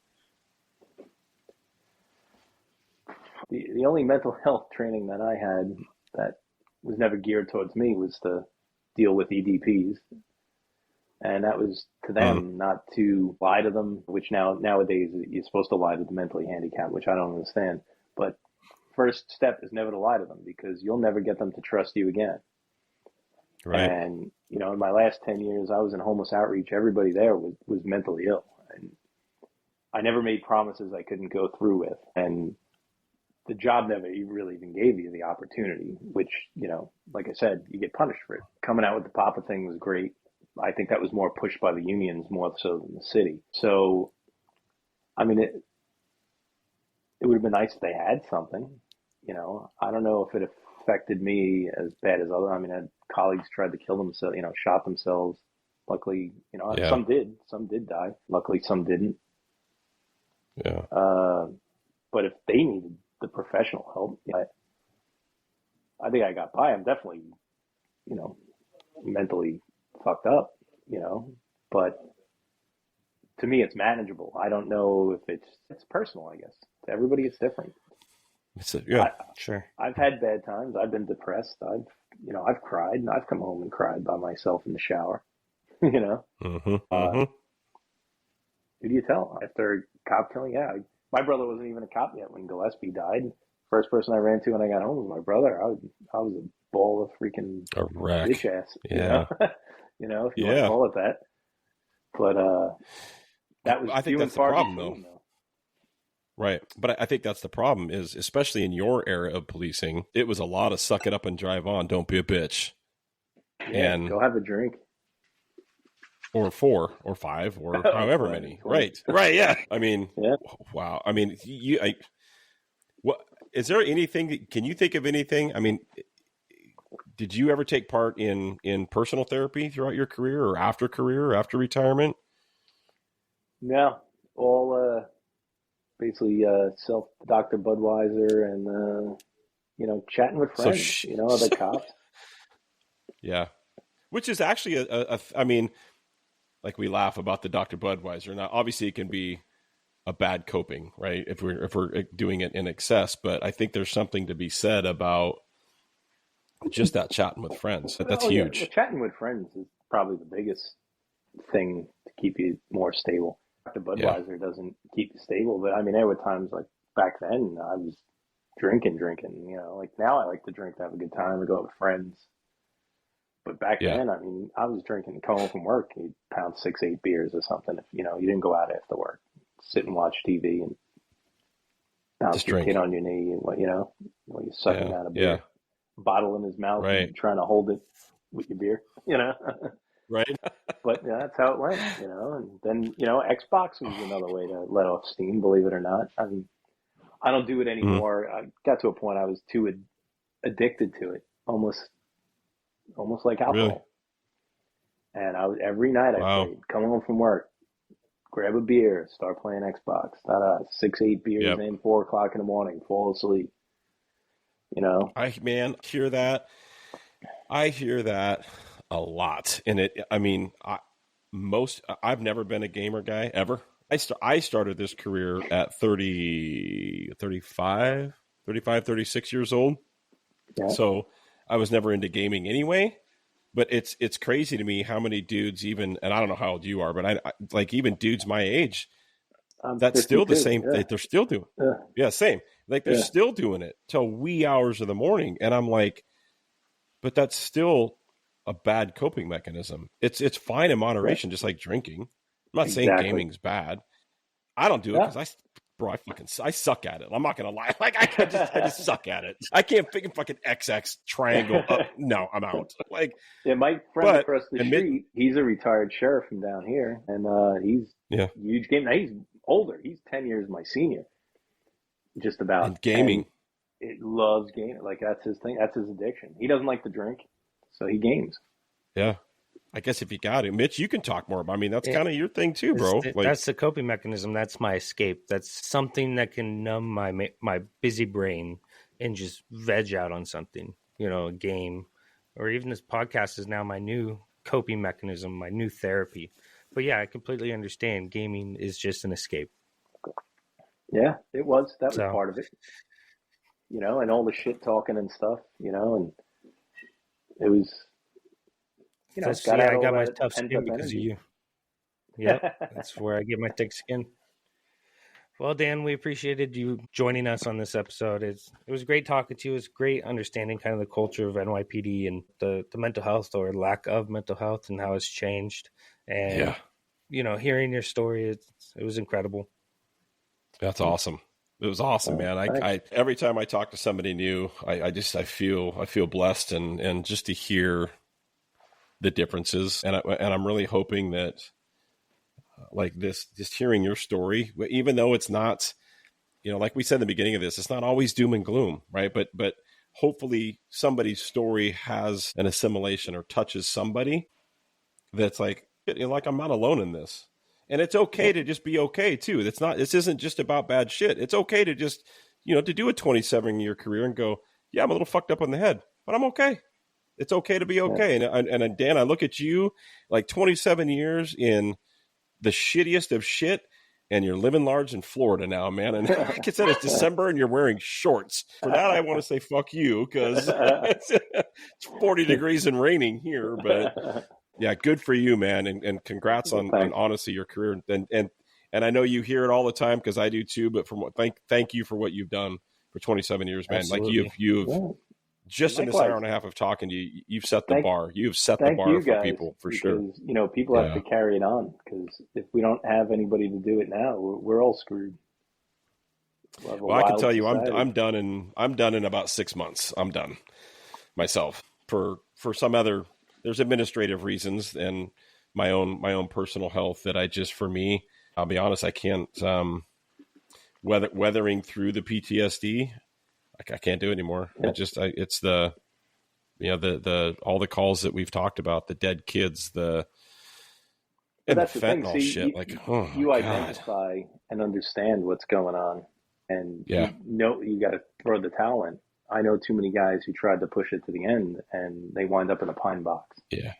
The only mental health training that I had that was never geared towards me was to deal with EDPs. And that was to them, not to lie to them, which nowadays you're supposed to lie to the mentally handicapped, which I don't understand. But first step is never to lie to them, because you'll never get them to trust you again. Right. And, you know, in my last 10 years, I was in homeless outreach. Everybody there was mentally ill. And I never made promises I couldn't go through with. And the job never really even gave you the opportunity, which, you know, like I said, you get punished for it. Coming out with the PAPA thing was great. I think that was more pushed by the unions more so than the city. So, I mean, it would have been nice if they had something, you know. I don't know if it affected me as bad as other. I mean, I had colleagues tried to kill themselves, you know, shot themselves. Luckily, you know, some did die. Luckily, some didn't. Yeah. But if they needed the professional help, I think I got by. I'm definitely, you know, mentally fucked up, you know, but to me, it's manageable. I don't know if it's personal, I guess. To everybody, it's different. Sure. I've had bad times. I've been depressed. I've cried, and I've come home and cried by myself in the shower, you know. Who do you tell after a cop killing? Yeah, my brother wasn't even a cop yet when Gillespie died. First person I ran to when I got home was my brother. I was a ball of freaking bitch ass. Yeah. You know, if you want to call it that. But that was, I think that's the problem, though. Right. But I think that's the problem is, especially in your era of policing, it was a lot of suck it up and drive on. Don't be a bitch. Yeah, and go have a drink. Or 4 or 5 or however many. Right. Right. Yeah. I mean, wow. I mean, what is there anything? Can you think of anything? I mean, did you ever take part in personal therapy throughout your career or after retirement? No, all basically self Dr. Budweiser and you know, chatting with friends, you know, other cops. Yeah, which is actually I mean, like we laugh about the Dr. Budweiser. Now, obviously, it can be a bad coping, right? If we're doing it in excess, but I think there's something to be said about just that chatting with friends. That's huge. Yeah. Well, chatting with friends is probably the biggest thing to keep you more stable. Dr. Budweiser doesn't keep you stable, but I mean, there were times like back then I was drinking, you know, like now I like to drink to have a good time or go out with friends. But back then, I mean, I was drinking, come home from work, you'd pound 6-8 beers or something. If, you know, you didn't go out after work, sit and watch TV and bounce your kid on your knee, and you know, while you're sucking out a beer, bottle in his mouth, and trying to hold it with your beer, you know. Right. But yeah, that's how it went, you know. And then, you know, Xbox was another way to let off steam, believe it or not. I mean, I don't do it anymore. I got to a point I was too addicted to it, almost like alcohol. Really? And I was every night I played, come home from work, grab a beer, start playing Xbox, 6-8 beers in, 4 o'clock in the morning, fall asleep. You know, I hear that. I hear that a lot. And I mean, I've never been a gamer guy ever. I started this career at 35, 36 years old. Yeah. So I was never into gaming anyway, but it's crazy to me how many dudes and I don't know how old you are, but I like even dudes my age, that's still the same. They're still doing. Yeah, same. Like they're still doing it till wee hours of the morning. And I'm like, but that's still a bad coping mechanism. It's fine in moderation, just like drinking. I'm not saying gaming's bad. I don't do it because I suck at it. I'm not gonna lie. Like I just suck at it. I can't fucking XX triangle. No, I'm out. Like my friend across the street, he's a retired sheriff from down here, and he's a huge game. Now he's older. He's 10 years my senior. Just about. And gaming. It loves gaming. Like, that's his thing. That's his addiction. He doesn't like to drink, so he games. Yeah. I guess if you got it, Mitch, you can talk more. I mean, that's kind of your thing too, bro. That's the coping mechanism. That's my escape. That's something that can numb my busy brain and just veg out on something, a game, or even this podcast is now my new coping mechanism, my new therapy. But yeah, I completely understand. Gaming is just an escape. Yeah, it was. That was part of it. And all the shit talking and stuff, and it was, I got my tough skin because of you. Yeah, that's where I get my thick skin. Well, Dan, we appreciated you joining us on this episode. It was great talking to you. It was great understanding kind of the culture of NYPD and the mental health or lack of mental health and how it's changed. And, hearing your story, it was incredible. That's awesome. It was awesome, man. I every time I talk to somebody new, I feel blessed and just to hear the differences. And I'm really hoping that like this, just hearing your story, even though it's not, like we said in the beginning of this, it's not always doom and gloom, right? But hopefully somebody's story has an assimilation or touches somebody that's like, I'm not alone in this. And it's okay to just be okay too. This isn't just about bad shit. It's okay to just, to do a 27-year career and go, yeah, I'm a little fucked up on the head, but I'm okay. It's okay to be okay. Yeah. And Dan, I look at you like 27 years in the shittiest of shit, and you're living large in Florida now, man. And like I said, it's December and you're wearing shorts. For that, I want to say fuck you, because it's 40 degrees and raining here, but yeah, good for you, man, and congrats on honestly your career. And I know you hear it all the time because I do too. But thank you for what you've done for 27 years, man. Absolutely. Like you've just in this hour and a half of talking to you, you've set the bar. You've set the bar for people for sure. People have to carry it on, because if we don't have anybody to do it now, we're all screwed. Well, I can tell you, I'm done in about 6 months. I'm done myself for some other. There's administrative reasons and my own personal health that for me, I'll be honest, I can't, weathering through the PTSD. I can't do it anymore. Yeah. It's the all the calls that we've talked about, the dead kids, and the fentanyl shit. You identify and understand what's going on, and you got to throw the towel in. I know too many guys who tried to push it to the end and they wind up in a pine box. Yeah.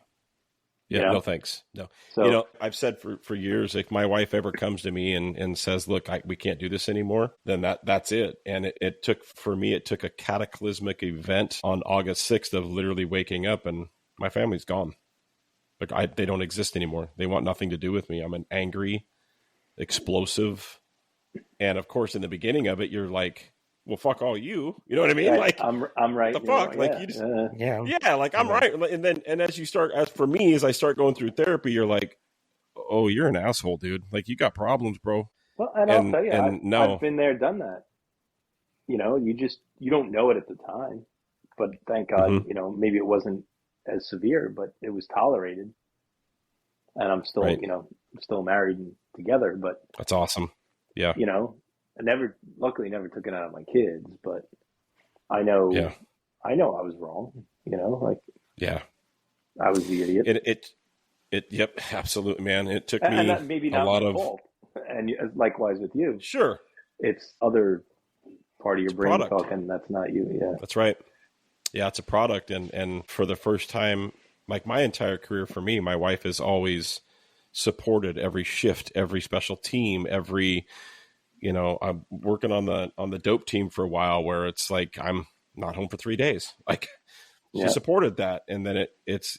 Yeah. No, thanks. No. So, I've said for years, if my wife ever comes to me and says, look, we can't do this anymore, then that's it. And it took a cataclysmic event on August 6th of literally waking up and my family's gone. Like they don't exist anymore. They want nothing to do with me. I'm an angry, explosive. And of course, in the beginning of it, you're like, well, fuck all you. You know what I mean? Like I'm right. The fuck? Right, like you just like I'm right. And as for me, as I start going through therapy, you're like, oh, you're an asshole, dude. Like you got problems, bro. Well, and I'll tell you, I've been there, done that. You don't know it at the time, but thank God, maybe it wasn't as severe, but it was tolerated. And I'm still, I'm still married and together, but that's awesome. Yeah. I luckily never took it out on my kids, but I know I was wrong, I was the idiot. Yep, absolutely, man. It took me maybe not a lot of fault. And likewise with you. Sure. It's other part of your brain talking, that's not you. Yeah. That's right. Yeah, it's a product. And for the first time, like my entire career for me, my wife has always supported every shift, every special team, I'm working on the dope team for a while where it's like, I'm not home for 3 days. Like she supported that. And then it's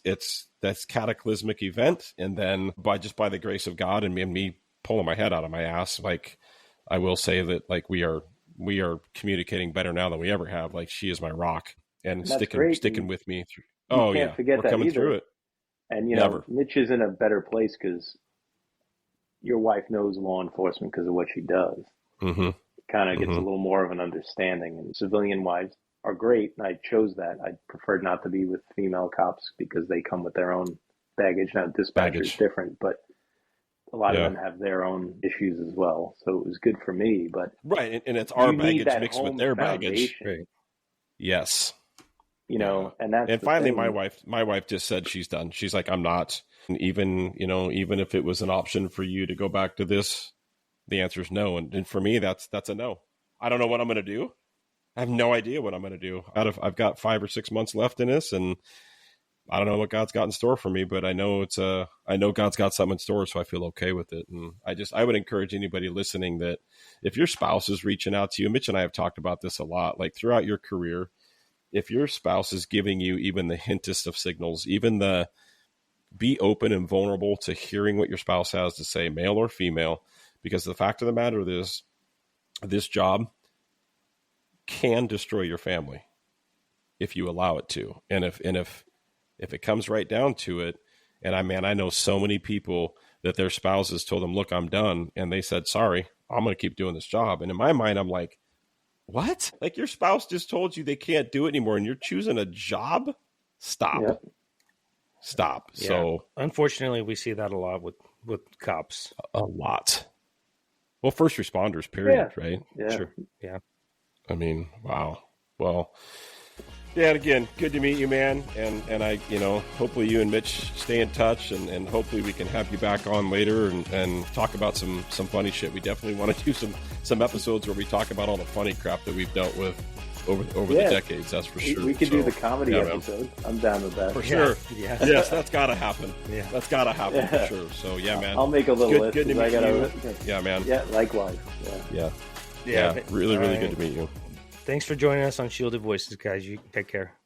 that's cataclysmic event. And then by the grace of God and me pulling my head out of my ass, like I will say that like we are communicating better now than we ever have. Like she is my rock and sticking with me through. Oh yeah. Forget we're coming either. Through it. And Mitch is in a better place because your wife knows law enforcement because of what she does. Mm-hmm. Kind of gets a little more of an understanding. And civilian wives are great, and I chose that. I preferred not to be with female cops because they come with their own baggage. Now, dispatcher is different, but a lot of them have their own issues as well. So it was good for me, but right. And it's our baggage mixed with their baggage. Right. Yes. You know, and finally my wife just said she's done. She's like, I'm not. And even if it was an option for you to go back to this, the answer is no. And for me, that's a no. I don't know what I'm going to do. I have no idea what I'm going to do. I've got 5 or 6 months left in this, and I don't know what God's got in store for me, but I know God's got something in store, so I feel okay with it. And I would encourage anybody listening that if your spouse is reaching out to you, Mitch and I have talked about this a lot, like throughout your career, if your spouse is giving you even the hintest of signals, be open and vulnerable to hearing what your spouse has to say, male or female, because the fact of the matter is this job can destroy your family if you allow it to. And if it comes right down to it, and I know so many people that their spouses told them, look, I'm done. And they said, sorry, I'm going to keep doing this job. And in my mind, I'm like, what? Like your spouse just told you they can't do it anymore and you're choosing a job? Stop. Yep. Stop. Yeah. So unfortunately, we see that a lot with cops. A lot. Well, first responders, period, right? Yeah. Sure. Yeah. I mean, wow. Well, yeah, and again, good to meet you, man. And I, hopefully you and Mitch stay in touch, and hopefully we can have you back on later and talk about some funny shit. We definitely want to do some episodes where we talk about all the funny crap that we've dealt with over the decades. That's for sure. We could do the comedy episode. I'm down with that. For sure. Yeah. Yes, that's got to happen. Yeah. That's got to happen for sure. So, yeah, man. I'll make a little list. Good to meet you. Yeah, man. Yeah, likewise. Yeah. Really, really good to meet you. Thanks for joining us on Shielded Voices, guys. You take care.